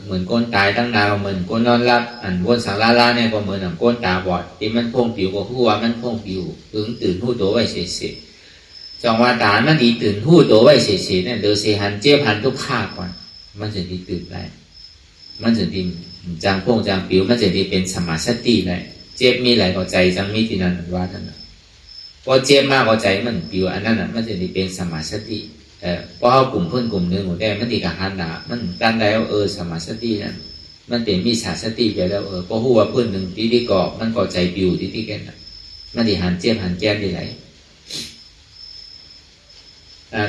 เหมือนก้นตายตั้งนานเหมือนก้นนอนรับอันวนสังลาเนี่ยก็เหมือนก้นตาบอดที่มันพงผิวก็ผู้ว่ามันพงผิวตื่นหู้ตัวไว้เฉยๆจังว่าตามันดีตื่นหู้ตัวไว้เฉยๆเนี่ยเดือดเสียหันเจ็บหันทุกข้าก่อนมันจะดีตื่นได้มันจะดีจางพงจางผิวมันจะดีเป็นสมาสติได้เจ็บมีหลายก็ใจจังมีที่นั่นว่าท่านพอเจ็บมากก็ใจมันปิวอันนั้นมันจะเป็นสมาสติพอเขากลุ่มเพื่อนกลุ่มหนึ่งหมดได้มันดีกับหันหนามันการได้สมาสตินั่นมันเป็นมิจฉาสติไปแล้วพอหัวเพื่อนหนึ่งที่ก่อมันก่อใจปิวที่แก่นมันดีหันเจ็บหันแก้มที่ไหน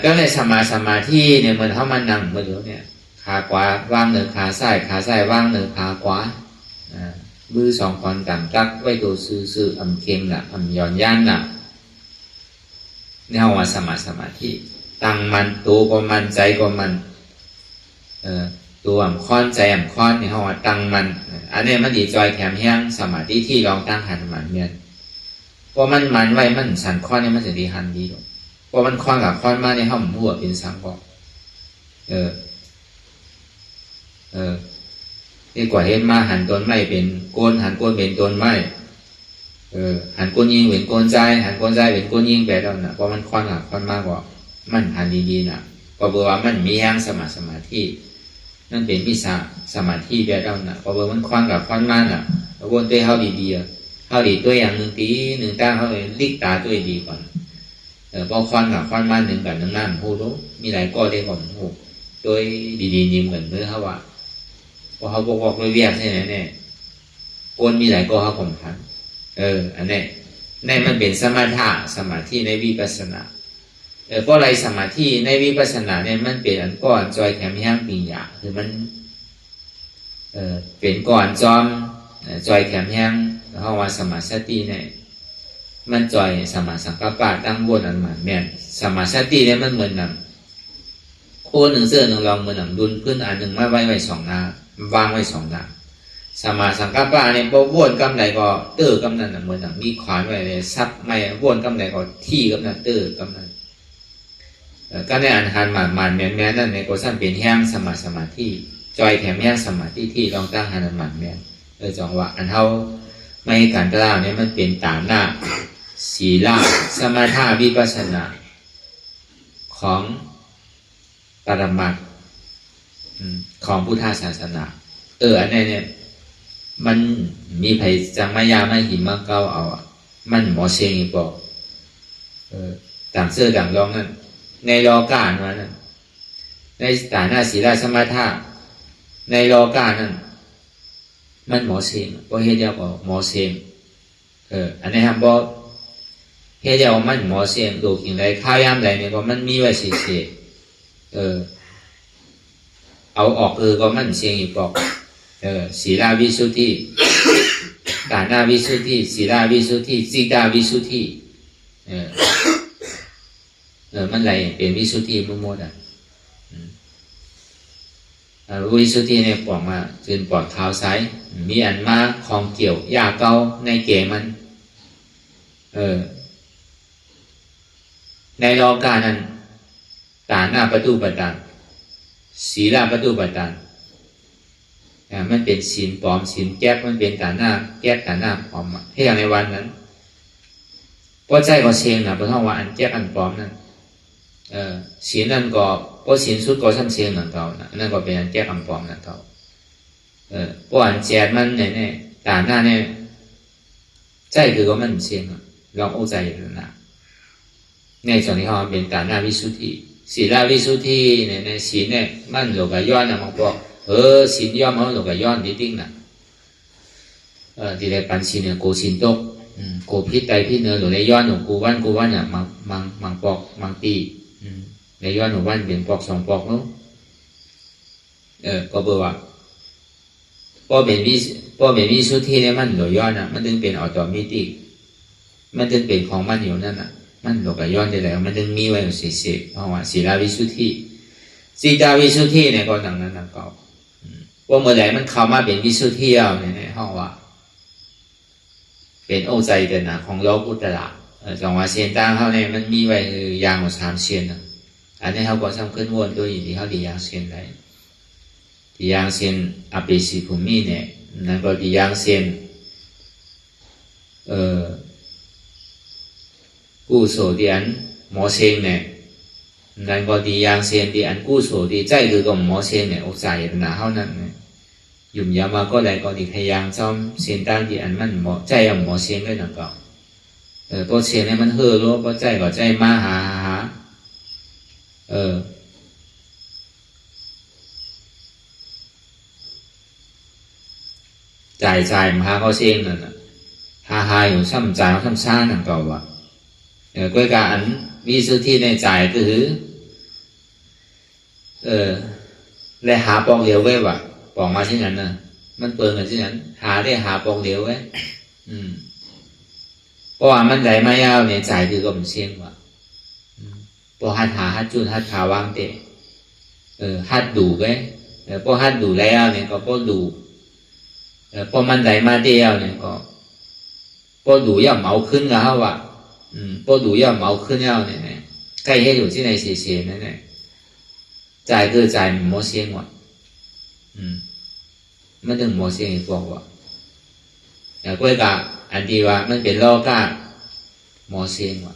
ก็ในสมาธิเนี่ยมันเข้ามานั่งมาเดี๋ยวเนี่ยขาขวาว่างหนึ่งขาซ้ายว่างหนึ่งขาขวามือ2 คนต่างตักไว้ตัวซื่อๆเค็มน่ะย่อนย่านน่ะแนวว่าสมาธิตั้งมันตัวก็มันใจก็มันตัวค้อนใจค้อนเนี่ยเขาว่าตั้งมันอันนี้มันดีจอยแถมแห้งสมาธิที่ลองตั้งหันมันเนี่ยพอมันไว้มันสันค้อนเนี่ยมันจะดีหันดีพอมันค้อนกับค้อนมาเนี่ยเขาหมุนหัวเป็นสังบอกนี่กว่าเห็นมาหันต้นไม้เป็นโกนหันโกนเป็นต้นไม้หันโกนยิงเป็นโกนใจหันโกนใจเป็นโกนยิงไปแล้วนะเพราะมันควันหักควันมากกว่า มันหันดีๆน่ะก็บอกว่ามันมีแห้งสมาธินั่นเป็นวิชาสมาธิแบบเราน่ะก็บอกมันควันกับควันมันน่ะวนตัวเขาดีๆเขาดีตัวอย่างหนึ่งตีหนึ่งตาเขาเลยลิกตาตัวดีก่อนพอควันกับควันมันหนึ่งกับหนึ่งนั่นพูดรู้มีหลายก้อได้ก่อนพูดโดยดีๆนิ่มเหมือนเมื่อเขาว่าพอเขาบอกด้วยเวียกใช่ไหมเนี่ยวนมีหลายก้อเขาข่มขันอันนี้ในมันเป็นสมาธิในวิปัสสนาเพราะอะไรสมาธิในวิปัสสนาเนี่ยมันเป็นอันก้อนจอยแถมแห้งปีหยาคือมันเป็นก้อนจอมจอยแถมแห้งเพราะว่าสมาสติเนี่ยมันจอยสมาสังกัปปะตั้งบนอันมันแม่นสมาสติเนี่ยมันเหมือนหนังโคหนึ่งเสื้อหนึ่งรองเหมือนหนังดุนพื้นอันหนึ่งมาไว้สองหน้าวางไว้สองหน้าสมาสังกัปปะเนี่ยพอบ้วนกำไรก็เตื้อกำนันเหมือนหนังมีขวานไว้เลยซับไม่บ้วนกำไรก็ที่กำนันเตื้อกำนันก็ในอันหันมันแม่นั่นในก็สั้นเป็นแห้งสมาธิจอยแถมแห้งสมาธิที่ลองตั้งหันมันแม่จังหวะอันเท่าไม่การกล่าวเนี่ยมันเป็นตามหน้าศีลสมาธิวิปัสสนาของปรมัตถ์ของพุทธศาสนาอันนี้เนี่ยมันมีไผจังมายาไม่หิมมาเก้าเอามันหมอเชียงอีกบอกต่างเสื้อต่างรองนั่นในรอการมานั่นในฐานะศีลสมาธิในรอการนั่นมันหมอเชียงก็เฮ็ดเดียวกับหมอเชียงอันนี้ครับบอกเฮ็ดเดียวมันหมอเชียงดูอย่างไรข้าวยามไรเนี่ยก็มันมีไว้เฉยเอาออกก็มันเชียงอีกบอกศีลวิสุทธิฐานะวิสุทธิศีลวิสุทธิจิตตวิสุทธิมันไรเป็นวิสุทธิมุโมดวิสุทธิเนี่ยบอกมาจนปลอดเท้าซ้ายมีอันมาของเกี่ยวยาเกาในเกมันในโลกานั้นฐานะประตูปตันศีลประตูปตันมันเป็นศีลปลอมศีลแก้มันเป็นฐานะแก้ฐานะปลอมให้อย่างในวันนั้นเพราะใจก็เชงนะเพราะว่าอันแก้อันปลอมนั้นศีลนั่นก็เพราะศีลสุดก็ซ้ำเชียงนั่นเก่านั่นก็เป็นอันแก้อันปลอมนั่นเก่าเพราะอันแจกมันเนี่ยฐานะเนี่ยใจคือก็มันเชียงลองเอาใจนะในส่วนที่เขาเป็นฐานะวิสุทธิศีลวิสุทธิเนี่ยในศีลเนี่ยมันหลกย้อนนะมันบอกศีลย่อมมันหลกย้อนนิดนึงนะที่ได้ปันศีลเนี่ยโกศีลตกโกพิษใจพิษเนื้อหลในย้อนหนูกูวันเนี่ยมังปอกมังตีในย้อนหนูวันเป็นปอกสองปอกนู้ก็เบอร์ว่าพอเป็นวิสุทธิเนี่ยมันหลย้อนนะมันถึงเป็นออโตเมติกมันถึงเป็นของมันอยู่นั่นน่ะมันหลกย้อนได้แล้วมันถึงมีไว้อยู่เฉยๆเพราะว่าศีลวิสุทธิจิตตวิสุทธิเนี่ยก็ดังนั้นก็ว่าเมื่อไหร่มันเข้ามาเป็นวิสุทธิเอาเนี่ยห้องว่าเป็นโอใจเดินนะของโลกุตระจังหวะเสียนตั้งเขาเนี่ยมันมีไว้ยางสามเสียนนะอันนี้เขาก็สำคัญวนตัวอย่างที่เขาดียางเสียนได้ดียางเสียนอภิสิภูมิเนี่ยนั่นก็ดียางเสียนกุศลที่อันหมอเสียงเนี่ยนั่นก็ดียางเสียนที่อันกุศลที่ใจคือกับหมอเสียงเนี่ยโอใจนะเขานั่นเนี่ยยุ่มยามาก็ได้ก็ดีพยายามซ้อมเสียนตั้งที่อันมันหมอใจกับหมอเสียงได้หนักก็ตัวเสียงเนี่ยมันเฮ่อรู้เพราะใจก็ใจมาหาใจมาหาเขาเสียงนั่นน่ะหาอยู่ซ้ำใจเขาซ้ำซ่าหนักก็ว่าก็การอันวิสุทธิในใจก็คือได้หาปองเหลียวไว้ว่ะปองมาที่นั้นน่ะมันเปิดมาที่นั้นหาได้หาปองเหลียวไว้เพราะว่ามันไหลมายาวเนี่ยใจคือก็มันเชี่ยงว่ะพอหัดจุนหัดขาวางเตะหัดดูไว้พอหัดดูแล้วเนี่ยก็พอดูพอมันไหลมาเดียวเนี่ยก็พอดูย่อมเอาขึ้นแล้วว่ะพอดูย่อมเอาขึ้นแล้วเนี่ยใกล้ให้อยู่ที่ในเสียนั่นแหละใจคือใจมันโมเสียงว่ะมันถึงโมเสียงอีกบอกว่าอย่างกล้วยกะอันที่ว่ามันเป็นโลกะโมเสียงว่ะ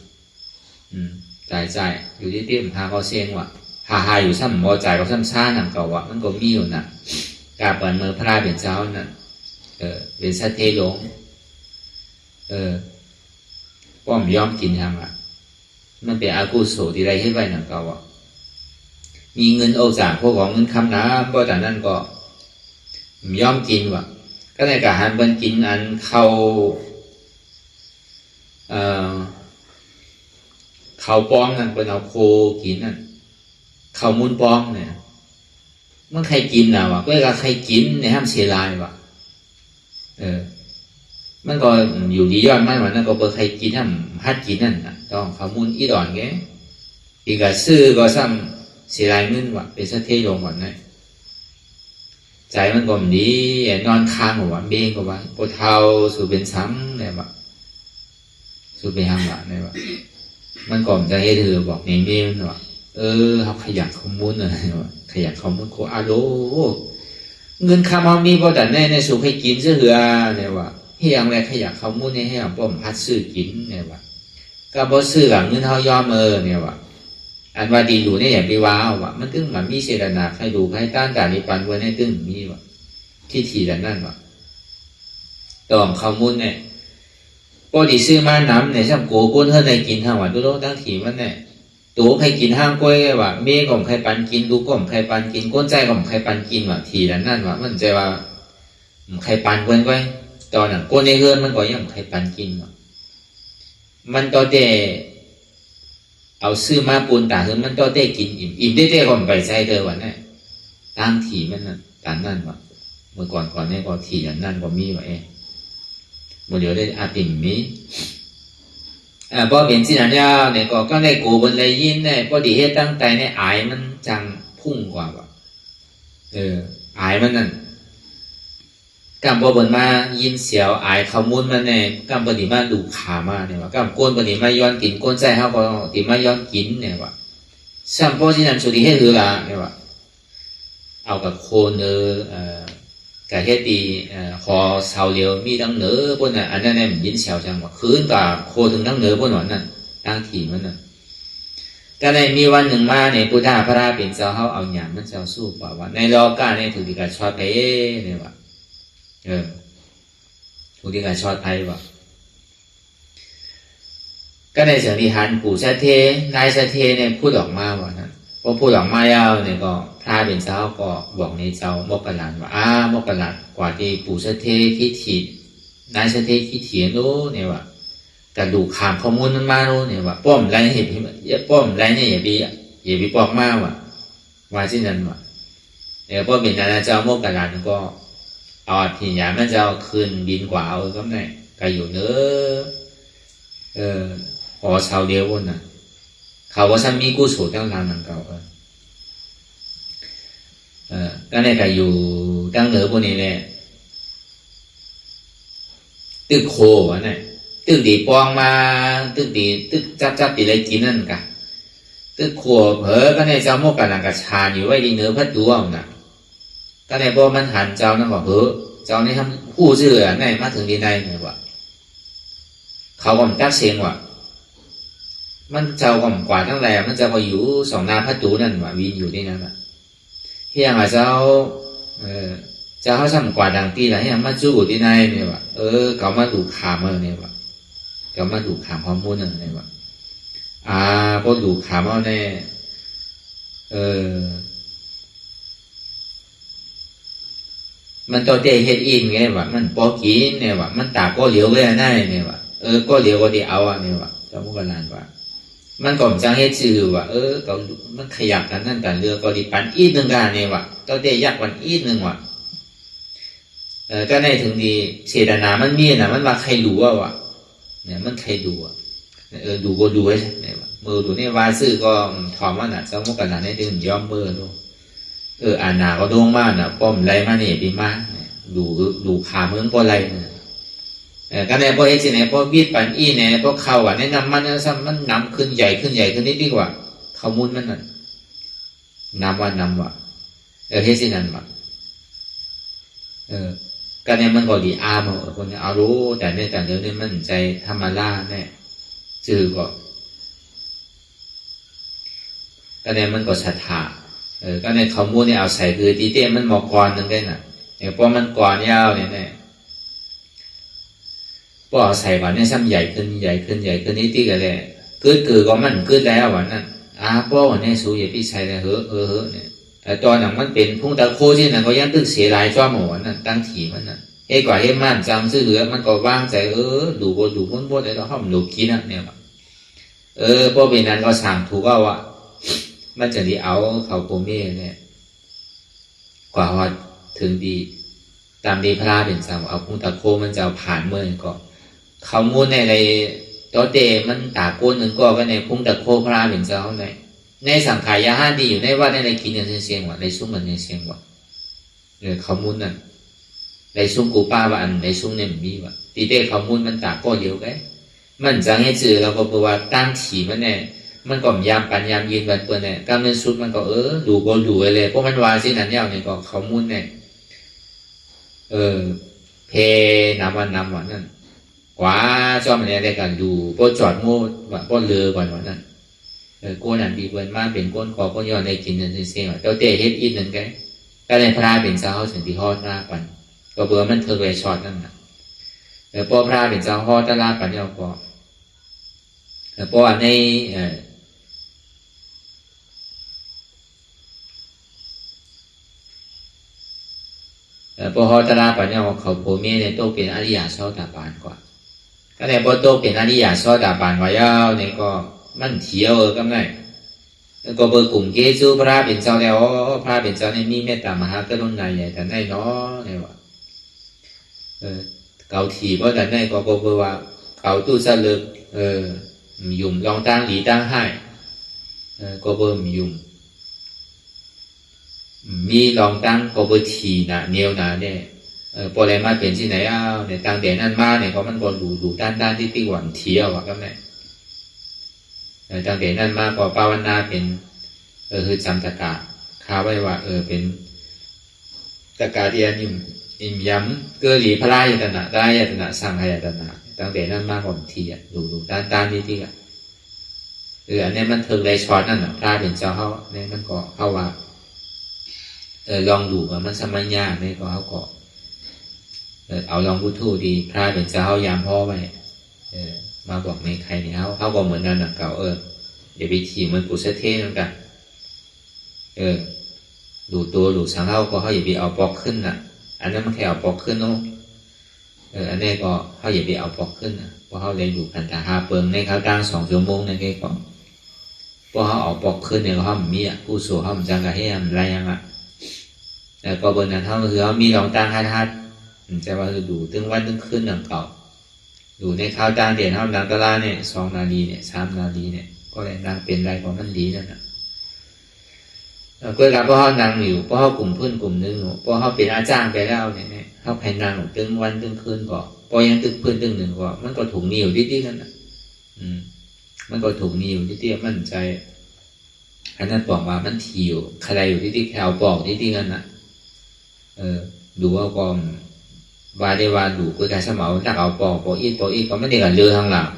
จ่ายอยู่ที่เตี้ยมหาเขาเซียงว่ะหาอยู่ซ้ำบ่จ่ายก็ซ้ำซ่าหนังเก่าว่ะมันก็มีอยู่น่ะกาเปิดมือพระเป็นเจ้าน่ะเป็นสัตเทหลงป้อมยอมกินทางอ่ะมันเป็นอากุศลที่ไรให้ไว้หนังเก่าอ่ะมีเงินเอาจากพวกของเงินคำนะก็แต่นั้นก็ยอมกินว่ะก็ในการหันเป็นกินอันเขาป้องนั่นเป็นเอาโคกินนั่นเขามุนป้องเนี่ยมันใครกินน่ะวะก็ใครกินเนี่ยห้ามเสียลายวะมันก็อยู่ดีย้อนมันว่านั่นก็เปิดใครกินห้ามฮัดกินนั่นน่ะต้องเขามุนอีดอนแกอีกซื้อก็ซ้ำเสียลายเงินวะเป็นสะเทลงก่อนนะใจมันก็มันดีนอนค้างกว่าเบ้งกว่าปวดเท้าสู่เป็นซ้ำเนี่ยวะสู่เป็นห้างวะเนี่ยวะมันก่อนจะให้เธอบอกในเมลว่าเขาขยันข้อมูลอะไรวะขยันข้อมูลโคอาโลเงินคำเอามีพอแต่ในสุขให้กินเสื้อเหือเนี่ยวะให้อย่างไรขยันข้อมูลให้อย่างป้อมพัดซื้อกินเนี่ยวะก็บ่ซื้อกับเงินเขายอมเนี่ยวะอันว่าดีดูเนี่ยอย่างไปว้าววะมันตึ้งมันมีเจตนาใครดูใครต้านแต่ในปันวันให้ตึ้งมีวะที่ทีแต่นั่นวะต่อข้อมูลเนี่ยพอดีซื้อมาน้ำเนี่ยช่างโกก้นเท่าในกินทางวันตัวตั้งถีมันเนี่ยตัวใครกินห้างกล้วยว่ะเมี่ยของใครปันกินดูก่อมใครปันกินก้นใจของใครปันกินว่ะทีแต่นั่นวะมันใจว่าใครปันก้นตอนนั้นก้นในเฮือนมันก็ยังใครปันกินว่ะมันต่อเตะเอาซื้อมาปูนตาเฮือนมันต่อเตะกินอิ่มได้เตะของไปใจเธอวันนี้ตั้งถีมันนั่นตานนั่นว่ะเมื่อก่อนเนี่ยก็ทีแต่นั่นก็มีว่ะโมเดลได้อาติมมีพอเป็นสิ่งนั้นเนี่ยก็ได้กูบนเลยยินเนี่ยพอดีเหตุตั้งใจเนี่ยอายมันจังพุ่งกว่าว่ะอายมันนั่นกำบนมายินเสียวอายเขามุนมันเนี่ยกำบดีมาดูขามาเนี่ยว่ะกำโกนบดีมาย้อนกินโกนใจเขาก็ติมาย้อนกินเนี่ยว่ะสัมพอที่นั่นสุดีให้หรือละเนี่ยว่ะเอากับโคนcái hết thì họ xào liều mi đang nở bên này anh em dính xào chẳng mà khứ cả khô thường đang nở bên đó nè đang thìมันน่ะก็ในมีวันหนึ่งมาเนี่ยพุทธาพระเป็นเจ้าเขาเอาหยามมันเจ้าสู้ป่าว่าในรอการเนี่ยถูกที่การชอดไปเนี่ยว่ะถูกที่การชอดไปว่ะก็ในเสียงที่หันปู่ชาเทนายชาเทเนี่ยพูดออกมาว่านั้นพอพูดออกมายาวเนี่ยก็พระเป็นเจ้าก็บอกในเจ้ามกหลานว่ามกหลานกว่าที่ปู่ชาเทที่ถีนายชาเทที่ถีโน้เนี่ยว่ะกระดูกขามข้อมูลมันมาโน้เนี่ยว่ะป้อมไรเห็นป้อมไรเนี่ยอย่าไปปอกมาว่ะว่าเช่นนั้นว่ะเนี่ยพอเป็นนายเจ้ามกหลานก็เอาที่ยามันเจ้าคืนบินกว่าเอาก็ได้ก็อยู่เนื้อขอชาวเดียวคนน่ะเขาว่าฉันมีกู้สูตรตั้งนานนั่งเก่าก็ในก็อยู่ตั้งเหนือพวกนี้แหละตึกโควะเนี่ยตึกดีปองมาตึกดีตึกจับตีอะไรกินนั่นกะตึกโคเผลอก็ในเจ้าโมกกันหลังกระชานอยู่ไว้ดีเนื้อพัดตัวน่ะก็ในพอมันหันเจ้านั่นบอกเจ้านี่ทำผู้เชื่อในมาถึงดีในไงวะเขาก็มันจักเสียงว่ะมันเจ้าก็กว่าตั้งแต่มันจะมาอยู่สองนาพัดตูนั่นว่ะวินอยู่ที่นั่นว่ะเฮียงอ่ะเจ้าเขาทำกว่าดังตีแหละเฮียงมาจู้ที่ในเนี่ยว่ะเขามาดูขามเนี่ยว่ะเขามาดูขามข้อมูลเนี่ยว่ะพอดูขามเอาเนี่ยมันตัวเตะเฮ็ดอินไงว่ะมันปอกินเนี่ยว่ะมันตาก็เหลียวไว้ได้เนี่ยว่ะก็เหลียวก็ดีเอาเนี่ยว่ะเจ้ามุกลานว่ะมันก่อนจะเฮ็ดชื่อว่ะก็มันขยับกันนั่นกันเรือก็ดีปันอีกหนึ่งกันเนี่ยว่ะตัวเตะยักปันอีกหนึ่งว่ะก็ในถึงดีเจตนามันมีน่ะมันว่าใครรู้ว่ะเนี่ยมันใครดูอ่ะดูก็ดูไว้เนี่ยว่ะมือดูเนี่ยว่าซื้อก็ถอมว่าน่ะเจ้ามุกลานให้ดึงย้อมมือดูอ่านหนาก็ดวงมากน่ะป้อมไรมาเนี่ยดีมากดูขาเมืองก็ไรเนี่ยก็ในพอเอจิเนี่ยพอบีดปันอีเนี่ยพอเข้าอ่ะแนะนำมันซ้ำมันนำขึ้นใหญ่ขึ้นนิดดีกว่าข้อมูลมันนั่นนำว่าเฮสินั่นว่ะก็เนี่ยมันก็ดีอาร์มคนเอารู้แต่เนี่ยแต่เดี๋ยวนี้มันใจธรรมะล่าเนี่ยจือก็ ก็เนี่ยมันก็ศรัทธาก็ในข้อมูลเนี่ยเอาใส่คือตีเต้มันหมอกรนึงได้น่ะเนี่ยพอมันก่อนยาวเนี่ยพอเอาใส่ก่อนเนี่ยซ้ำใหญ่ขึ้นนี่ตีกันเลยคือก็มันคือแล้ววันนั้นพอวันนี้สู้อย่าพี่ใส่เลยเนี่ยแต่ตอนนั้นมันเป็นพุ่งตะโคที่นั่นก็ยังตึกเสียรายจ้อมหัวนั่นตั้งถีมันนั่นกว่ามันจำซื้อเหลือมันก็ว่างใจดูม้วนเลยแล้วห้องดูกินเนี่ยพอเป็นนั้นก็สั่งถูกว่ามันจะดีเอาเขาโปเม่เนี่ยกว่าว่าถึงดีตามดีพระเป็นสาวเอาพุ่งตะโคมันจะผ่านเมื่อก็เขามูลในตัวเตมันตาโกนหนึ่งก็ในพุ่งตะโคพระเป็นสาวในสังขายาห้าดีอยู่ในว่าในกินอย่างเสียงว่าในซุ้มมันเสียงว่าเขามูลนั่นในซุ้มกูป้าว่าอันในซุ้มเนี่ยมีว่าตีเต้เขามูลมันตาก็เดียวกันมันจะให้จือเราบอกว่าตั้งถีมันเนี่ยมันก็ยามปันยามยืนวันเปิดเนี่ยกำเนิดสุดมันก็ดูเลยเพราะมันวาสินันยาวเนี่ยก็เขามุ่นเนี่ยเพน้ำวันนั่นกว่าชอบมันเนี่ยได้กันดูพอจอดโม่พอเรือก่อนวันนั้นก้นอันดีเปิดมาเป็นก้นคอก้นย้อนในกินนั่นเสียงว่าเจ้าเต้เฮ็ดอินนั่นไงแต่ในพระเป็นเจ้าเขาถึงที่ฮอดหน้าปันก็เบื่อมันเธอไปช็อตนั่นนะพอพระเป็นเจ้าฮอดตลาดปันยาวก็พอในพอฮอตลาปัญญาเขาโพเมเนี่ยโตเป็นอริยชอบตาปานกว่าก็ในพอโตเป็นอริยชอบตาปานว่ายาวเนี่ยก็มันเที่ยวก็ไงก็เบอร์กลุ่มเกจูพระเป็นเจ้าแล้วพระเป็นเจ้าในมีเมตตามหากรุณาใหญ่แต่ในเนาะเนี่ยว่าเกาถีเพราะแต่ในก็เบอร์ว่าเกาตู้สลึกยุ่มลองตั้งหลีตั้งให้ก็เบอร์ยุ่มมีลองตั้งก็เบอร์ทีนะเนียวนะเนี่ยพออะไรมาเป็นที่ไหนเนี่ยตั้งแต่นั้นมาเนี่ยก็มันก็ดูด้านที่ตีหวังเที่ยวก็ไม่ตั้งแต่นั้นมาก็ภาวนาเป็นคือจำตะกาข้าไว้ว่าเป็นตะกาเดียนอิ่มย้ำเกิดหลีพระรายตนะได้ยตนะสังขยตนะตั้งแต่นั้นมาก่อนทีดูด้านที่อันนี้มันถึงเลยช็อตนั่นพระเป็นเจ้าเขาเนี่ยมันก็เข้าว่าลองดูมันสมัยยากเนี่ยก็เขาก็เอาลองพูดทูดีพระเป็นเจ้ายามพ่อไว้มาบอกในใครเนี่ยเขาก็เหมือนกันเก่าอย่าไปถีมันกุศลเทศนั่นกันดูสังเขาอย่าไปเอาปอกขึ้นอันนั้นมันแค่เอาปอกขึ้นเนาะอันนี้ก็เขาอย่าไปเอาปอกขึ้นเพราะเขาเลยอยู่กันแต่5 เปิงในเขาตั้ง2 ชั่วโมงในแค่ก่อนเพราะเขาเอาปอกขึ้นเนี่ยเขามีผู้สูงเขาจังกะให้อะไรยังแต่ก็บนนั้นเขาคือเขามีลองตั้งฮัดจะว่าดูตึงวันตึงขึ้นหนังเก่าดูในข้าวจานเด่นข้าวดังตะลาเนี่ย2 นาทีเนี่ย3 นาทีเนี่ยก็เลยนางเป็นไรของมันดีนั่นก็กับเพราะเขานางอยู่เพราะเขากลุ่มเพื่อนกลุ่มนึงเพราะเขาเป็นอาจารย์ไปแล้วเนี่ยเขาแผ่นนางตึงวันตึงคืนก็พอยังตึงเพื่อนตึงหนึ่งก็มันก็ถูกนิ่วที่นั่นมันก็ถูกนิ่วที่มั่นใจอันนั้นบอกว่ามันถี่อยู่ใครอยู่ที่แถวบอกที่นั่นดูว่าก็วาได้วาดูก็การสมองตักเอาปออีก็ไม่ได้กันเรือทางหลัง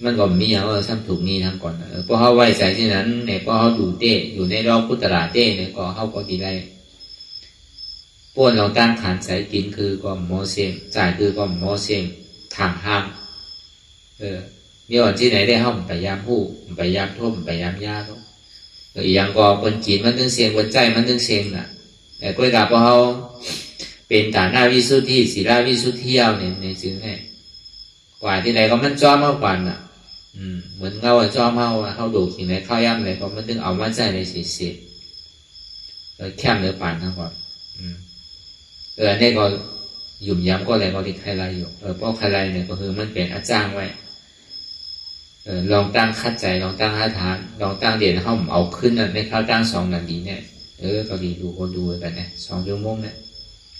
มันก็มีอย่างซ้ำถูกนี้ทั้งก่อนเพราะเขาไว้ใจที่นั้นเนี่ยเพราะเขาดูเต้อยู่ในรอบพุทธราเต้เนี่ยก็เขาก็ดีได้ป้วนเราตั้งขานสายกินคือก็โมเสงจ่ายคือก็โมเสงทางห้ามมีวันที่ไหนได้ห้องไปยามผู้ไปยามทุ่มไปยามยาทุกอย่างก็คนจีนมันถึงเสียงคนใจมันถึงเสียงแต่ก็กับพอเขาเป็นฐานะวิสุทธิศีลวิสุทธิเอาเนี่ยในจึงเนี่ยกว่าที่ไหนก็มันจ้อมากกว่าเหมือนเงาจ้อมเขาดูที่ไหนเข้าย่ำเลยก็มันถึงเอามาใจในสีแคบเนื้อป่านทั้งหมดอันนี้ก็หยุ่มย้ำก็อะไรก็ที่ใครไรอยู่เพราะใครไรเนี่ยก็คือมันเป็นอาจารย์ไว้ลองตั้งคัดใจลองตั้งหาฐานลองตั้งเด่นเขาเอาขึ้นในข้าวตั้ง2 นาทีเนี่ยก็ดีดูกันเนี่ย2 ชั่วโมงเนี่ย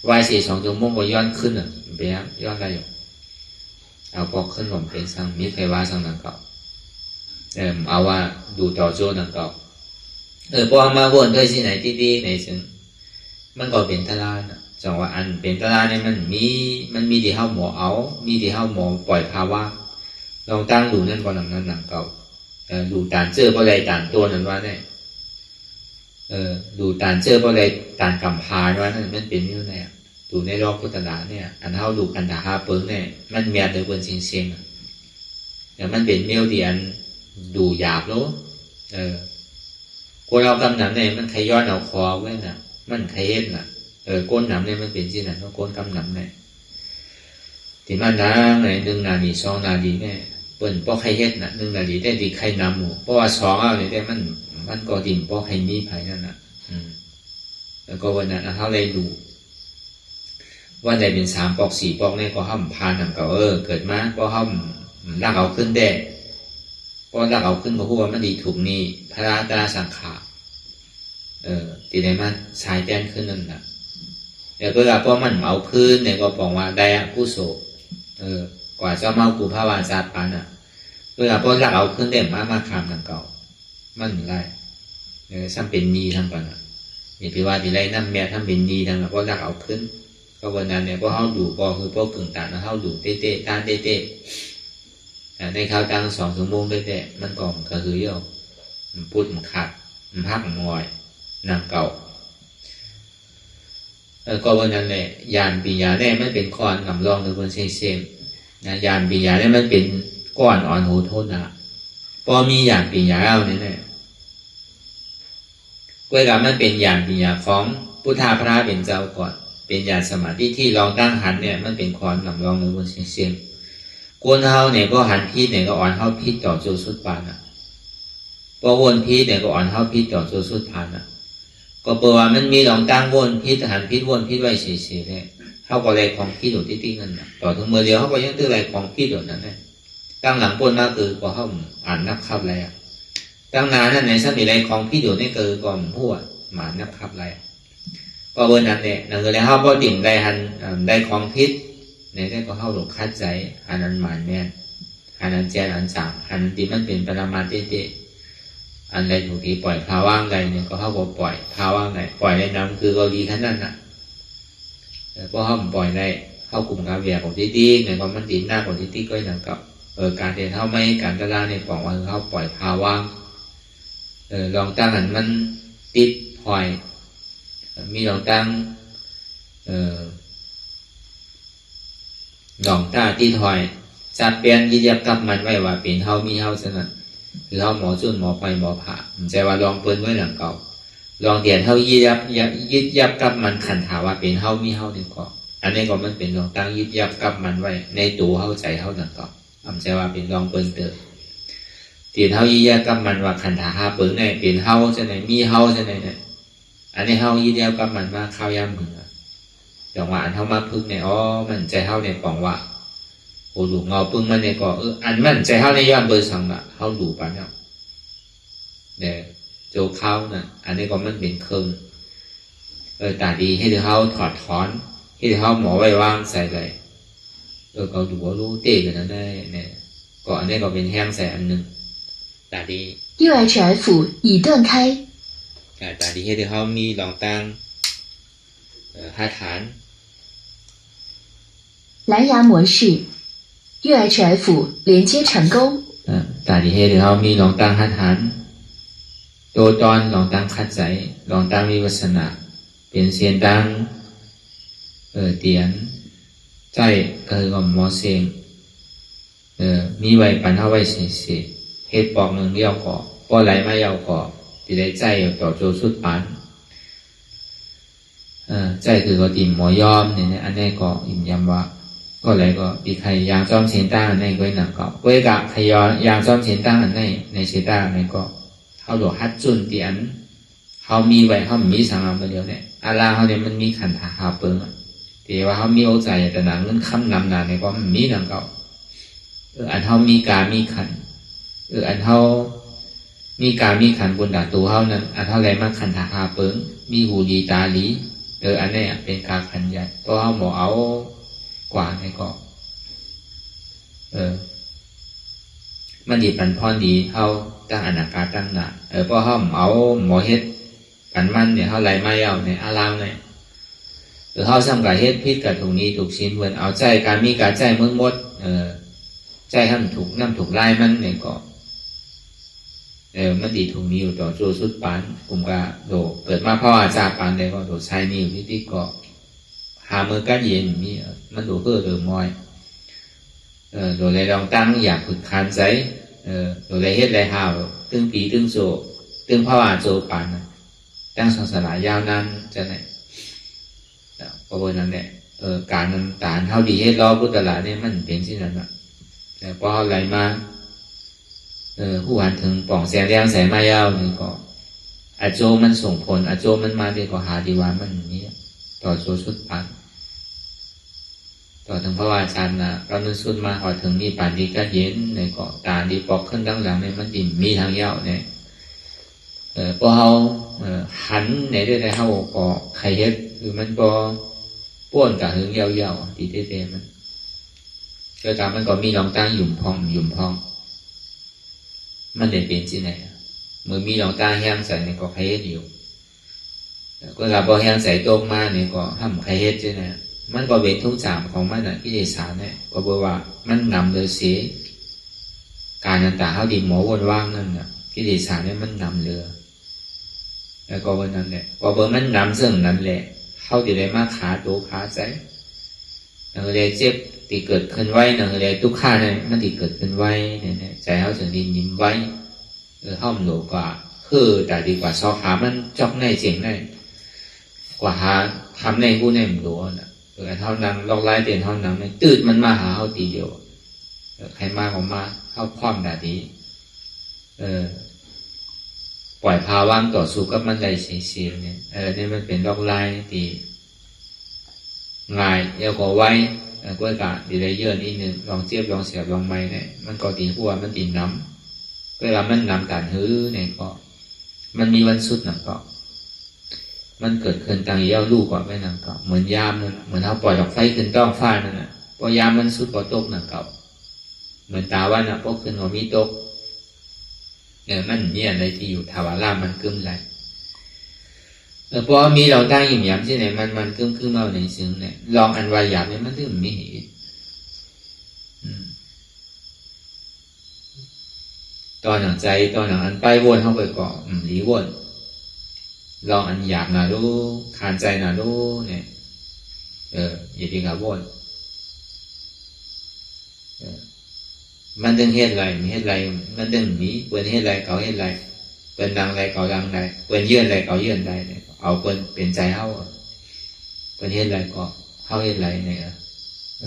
วาย2 ชั่วโมงก็ย้อนขึ้นไปย้อนอะไรอยู่เอาปอกขึ้นผมเป็นสังมิตรไฟว่าสังนังเก่าเอาว่าดูต่อโจ้นังเก่าพอมาวนด้วยที่ไหนดีในซึ่งมันก็เป็นตลาดจังว่าอันเป็นตลาดเนี่ยมันมีที่เข้าหมอเอามีที่เข้าหมอปล่อยภาวะ ลองตั้งดูนั่นก่อนหลังนั้นหลังเก่าดูตานเจอเพราะอะไรตานตัวนั้นว่าเนี่ยดูตานเจอเพราะอะไรตานกำพาว่านั่นมันเป็นยังไงดูในรอบพุทธศาสนาเนี่ยอันเท่าดูกันตาหาเปิงเนี่ยมันเมียเดือบนเชียงเชียงแต่มันเป็นเมียวที่อันดูหยาบแล้วคนเรากำหนำเนี่ยมันขย้อนเอาคอไว้น่ะมันขย็นน่ะก้นหนำเนี่ยมันเป็นที่ไหนก็ก้นกำหนำเนี่ยที่มันดังใน1 นาที2 นาทีเนี่ยเปิ่นป้อขย็นน่ะ1 นาทีได้ดีใครนำหมู่เพราะว่า2เอาเนี่ยได้มันก็ดิ่มป้อใครมีภัยนั่นน่ะแล้วก็วันนั้นเขาเลยดูว่าได้เป็น3 ปอก 4 ปอกเนี่ยก็ห้ามพานทำเก่าเกิดมาก็ห้ามลากเอาขึ้นได้ก็ลากเอาขึ้นก็พูดว่ามันดีถูกนี่พระราตาสังขารตีได้มันสายแจ้นขึ้นนั่นแหละเดี๋ยวเวลาพอมันเอาพื้นเนี่ยก็บอกว่าได้ผู้โศกกว่าจะเมากูพระวาจาปานเวลาพอลากเอาขึ้นได้มาคำทำเก่ามันไรซ้ำเป็นนีทำกันอย่าไปว่าที่ไรน้ำแม่ทำเป็นนีทำแล้วก็ลากเอาขึ้นก็วันนั้นเนี่ยพอเขาดูก็คือพวกกึ่งต่างแล้วเขาดูเต้ๆต้านเต้ๆในข่าวตั้ง2 ชั่วโมงเต้ๆมันก็คือเยอะมันพูดมันขาดมันพักมันงอยนำเก่าก็วันนั้นแหละยานปีญาเนี่ยมันเป็นก้อนลำลองหรือคนเซ็งๆนะยานปีญาเนี่ยมันเป็นก้อนอ่อนหูโทษนะพอมียานปีญาเอาเนี่ยเวลามันเป็นยานปีญาของพุทธาพระเป็นเจ้าก่อนเป็นญาณสมาธิที่ลองตั้งหันเนี่ยมันเป็นคอนลำลองหรือบนเสียงกวนเฮาเนี่ยก็หันพีเนี่ยก็อ่อนเฮาพีต่อโจสุดปานพอวนพีเนี่ยก็อ่อนเฮาพีต่อโจสุดปานก็เปล่าว่ามันมีลองตั้งวนพีหันพีวนพีไว้เฉยๆเนี่ยเฮาก็เลยของพีโดดติ๊กๆนั่นต่อถึงเมื่อเดียวเฮาก็ยังตื้ออะไรของพีโดดนั้นเนี่ยตั้งหลังปนมาคือพอเฮาอ่านนับคับอะไรตั้งนานนั่นในสมัยไรของพีโดดนี่คือก่อนหัวหมานับคับอะไรก็เบอร์นั้นเนี่ยนั่นคือแล้วเขาก็ดิ่งได้หันได้ของพิษเนี่ยได้ก็เข้าหลงคัดใจหันนั้นหมานแม่นหันนั้นแจนอันสั่งหันนั้นที่มันเป็นปรมาเตอันใดถูกที่ปล่อยภาว่างใดเนี่ยก็เข้าบอกปล่อยภาว่างใดปล่อยในน้ำคือเราดีขนาดนั้นแต่พอเขาปล่อยได้เข้ากลุ่มการเวียของที่ดีเนี่ยก็มันดีหน้าของที่ดีก็อย่างกับการเดินเท่าไม่การตลาดเนี่ยบอกว่าเขาปล่อยภาว่างลองตั้งหันมันติดพลอยมีลองตั้งลองตาที่ถอยจัดเปลี่ยนยึดยับกับมันไว้ว่าเป็นเฮามีเฮาสนั่นคือเฮาหมอจุนหมอไปหมอผ่าใจว่าลองเปิ้นไว้หลังเก่าลองเดียนเฮายึดยับกับมันขันถาว่าเป็นเฮามีเฮาดีกว่าอันนี้ก็มันเป็นลองตั้งยึดยับกับมันไว้ในตัวเฮาใจเฮาหลังเก่าใจว่าเป็นลองเปิ้นเตอเดียนเฮายึดยับกับมันว่าขันถาหาเปิ้นเนี่ยเป็นเฮาจะไหนมีเฮาจะไหนเนี่ยอันนี้เฮายึดยับกับมันมาข้าวยำมืออย่างว่าอันเฮามาพึ่งเนี่ยมันใจเฮาเนี่ยบอกว่าโอ้ดูเงาพึ่งมันเนี่ยก็อันมันใจเฮาในย้อนเบอร์สังละเฮาดูปานเนี่ยโจเข้าน่ะอันนี้ก็มันเป็นเครื่องตาดีให้เฮาถอดถอนให้เฮาหมอไว้วางใส่เลยก็ดูว่ารู้เต้กันนั่นได้เนี่ยก็อันนี้ก็เป็นแห้งใส่อันนึงตาดี UHF 已断开ตาดีให้เฮามีลองตั้งห้าฐาน蓝牙模式 UHF 连接成功ตาดีให้เฮามีลองตั้งห้าฐานตัวตอนลองตั้งคัดใจลองตั้งวิปัสสนาเป็นเสียงดังเตียนใจก็คือหมอเสียงมีไว้ปันเฮาไว้เสียเฮ็ดปอกหนึ่งเดียวก่อบ่ไหลมาเยาวก่อที่ได้ใจต่อโจสุดปานใจคือก็ติ่มหมอยอมเนี่ยอันนี้ก็อิ่มยำว่าก็เลยก็ปีใครยางซ้อมเสียงตั้งอันนี้ก็หนักก็เวกะขยอยางซ้อมเสียงตั้งอันนี้ในเสียงตั้งอันนี้ก็เขาหลวฮัดจุนเตียนเขามีไว้เขามีสังเอาไปเดียวเนี่ยอาลาเขาเนี่ยมันมีขันธาหาเปิงแต่ว่าเขามีโอใจแต่หนังเงินคำนำนานเนี่ยก็มันมีหนังเก่าอันเขามีกามีขันอันเขามีการมีขันบนดาตัวเขานั้นอันเท่าไรมาขันธาหาเปิงมีหูดีตาลีอันนี้เป็นการขันใหญ่เพราะเขาหมอเอากว่าในก็มันดีปันพรดีเขาตั้งอนาคาตั้งหนาเพราะเขาเอาหมอเฮ็ดปันมันเนี่ยเขาไหลไม่เอาเนี่ยอารามเนี่ยหรือเขาซ้ำกับเฮ็ดพิษกับถุงนี้ถูกชิ้นเวินเอาใจการมีการใจมึงมด ใจให้มันถูกน้ำถูกไล่มันเนี่ยก็มันดีถูกนิ้วต่อโจสุดปานผมก็โดเกิดมาพ่ออาจารย์ปานได้ก็โดใช้นิ้วที่ก็หามือกัดเย็นมีมันโดเพื่อมอยโดเลยลองตั้งอยากฝึกคันใจโดเลยเฮ็ดไรหาวตึงปีตึงโจตึงพ่ออาโจปานตั้งศาสนายาวนั้นจะไหนเพราะว่านั้นแหละการนั้นตานเท่าดีให้รอพุทธละเนี่ยมันเป็นสิ่งนั้นแต่พออะไรมาผู้หันถึงป่องแสงแรงแสงมายาวนี่ก็อาโจมันส่งผลอาโจมันมาดีกว่าหาดีว่ามันนี้ต่อโจสุดปันต่อถึงพระวาชันนะเรานึกสุดมาหอถึงมีป่านดีก็เย็นในเกาะตาดีปอกขึ้นดังหลังในมันดิมมีทางยาวเนี่ยพอเขาหันในได้ได้เขาก็ใครเฮ็ดคือมันก็ป้วนกับหึงยาวๆตีเต้ๆมันก็การมันก็มีรองตั้งหยุ่มพองมันได้เป็นที่ไหนเมื่อมีรองตั้งแห้งใส่ในก็ใครเฮ็ดอยู่ก็เราพอแห้งใส่ตรงมาเนี่ยก็ทำใครเฮ็ดที่ไหนมันก็เป็นทุกอย่างของมันกิเลสเนี่ยก็บอกว่ามันนำเลยเสียการต่างๆเขาดินหมอวนว่างนั่นน่ะกิเลสเนี่ยมันนำเรือแล้วก็วันนั้นแหละพอเบอร์มันนำซึ่งนั้นแหละเขาจะได้มาขาโตขาใจนั่นเลยเจ็บที่เกิดขึ้นไว้นั่นเลยทุกข้าเนี่ยมันที่เกิดขึ้นไว้เนี่ยใจเขาถึงดินยิ้มไว้ห้อมหนูกว่าคือแต่ดีกว่าซอขามันจอกในเจ๋งในกว่าหาทำในผู้ในมันรู้น่ะเท่านั้นลอกไล่เตียนเท่านั้นตืดมันมาหาเขาตีเดียวใครมาของมาเข้าคว่ำแบบนี้ปล่อยภาวะต่อสู้กับมันได้เสียเนี่ยนี่มันเป็นลอกไล่ตีง่ายเยอะกว่าไว้ก็กะดีเลยเยอะนิดนึงลองเจี๊ยบลองเสียบลองไม้เนี่ยมันก็ตีหัวมันตีน้ำเวลามันน้ำการหื้อเนี่ยก็มันมีวันสุดนะก็มันเกิดขึ้นต่างเย้าลูกกว่าไม่นานก็เหมือนยามนั่นเหมือนเขาปล่อยดอกไฟขึ้นต้องฟ้านั่นน่ะพอยามมันสุดก็ตกนั่นก็เหมือนตาวันน่ะพกขึ้นหัวมีตกมันเนี่ยอะไรที่อยู่ทวารามันกึ้มไหลพอมีเราตั้งหยิบย้ำที่ไหนมันกึ้มเอาในซึ้งเนี่ยลองอันวายหยาบเนี่ยมันถึงมีตอนหนังใจตอนหนังอันไปวนเข้าไปเกาะหลีวนลองอันหยาบหนาดูคานใจหนาดูเนี่ยอย่าดีกับวนมันดึงเฮ็ดไรมันดึงนี้เปิดเฮ็ดไรเก่าเฮ็ดไรเปิดดังไรเก่าดังไรเปิดเยื่อไรเก่าเยื่อไรเนี่ยเอาเปิดใจเฮาเปิดเฮ็ดไรก็เฮาเฮ็ดไรเนี่ย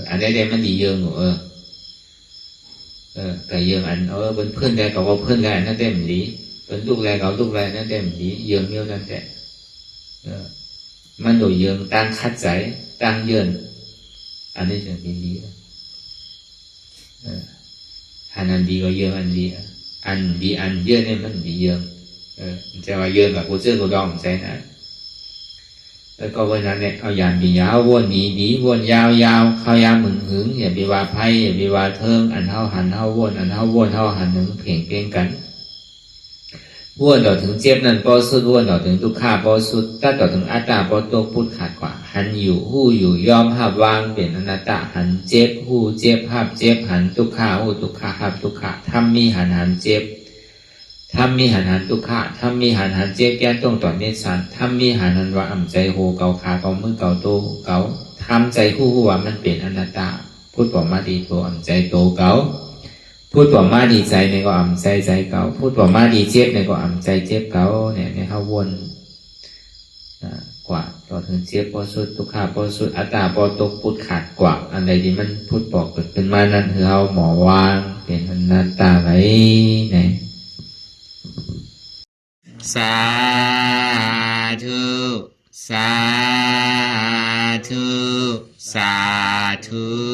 อันนี้มันดีเยิงหนูแต่เยื่ออันเปิดเพื่อนไรเก่าเพื่อนไรนั่นเต็มดีเปิดลูกไรเก่าลูกไรนั่นเต็มดีเยื่อเมี้ยวนั่นแต่มันโดยเยื่อตั้งคัดใจตั้งเยื่ออันนี้จะเป็นดีอันดีก็เยอะอันดีอันเยอะเนี่ยมันดีเยอะจะว่าเยอะแบบผู้เชื่อผู้ดองใจนะแล้วก็วันนั้นเนี่ยเอาอย่างดียาววนดีวนยาวเข้ายามหึงอย่าไปว่าไพ่อย่าไปว่าเทิงอันเท่าหันเท่าวนอันเท่าวนเท่าหันหนึ่งเพ่งเก่งกันวนต่อถึงเจ็บนั่นพอสุดวนต่อถึงทุกข้าพอสุดถ้าต่อถึงอัตตาพอตัวพูดขาดกว่าหันอยู่หู้อยู่ยอมหับวางเป็นอนัตตาหันเจ็บหู้เจ็บหับเจ็บหันทุกข้าหู้ทุกข้าหับทุกข้าทำมีหันเจ็บทำมีหันทุกข้าทำมีหันเจ็บแก้ตรงต่อเนสันทำมีหันว่าอ่ำใจโหเกาขาเกามือเกาโตเกาทำใจคู่ว่ามันเป็นอนัตตาพูดบอกมาดีตัวอ่ำใจโตเกาพูดบอกมาดีใจในก็อ่ำใจเก่าพูดบอกมาดีเจ็บในก็อ่ำใจเจ็บเก่าเนี่ยเขาวนกว่าต่อถึงเจ็บพอสุดทุกข้าพอสุดอัตตาพอตกพูดขาดกว่าอะไรที่มันพูดบอกเกิดขึ้นมานั่นคือเขาหมอวางเป็นอนัตตาไหนเนี่ยสาธุสาธุสาธุ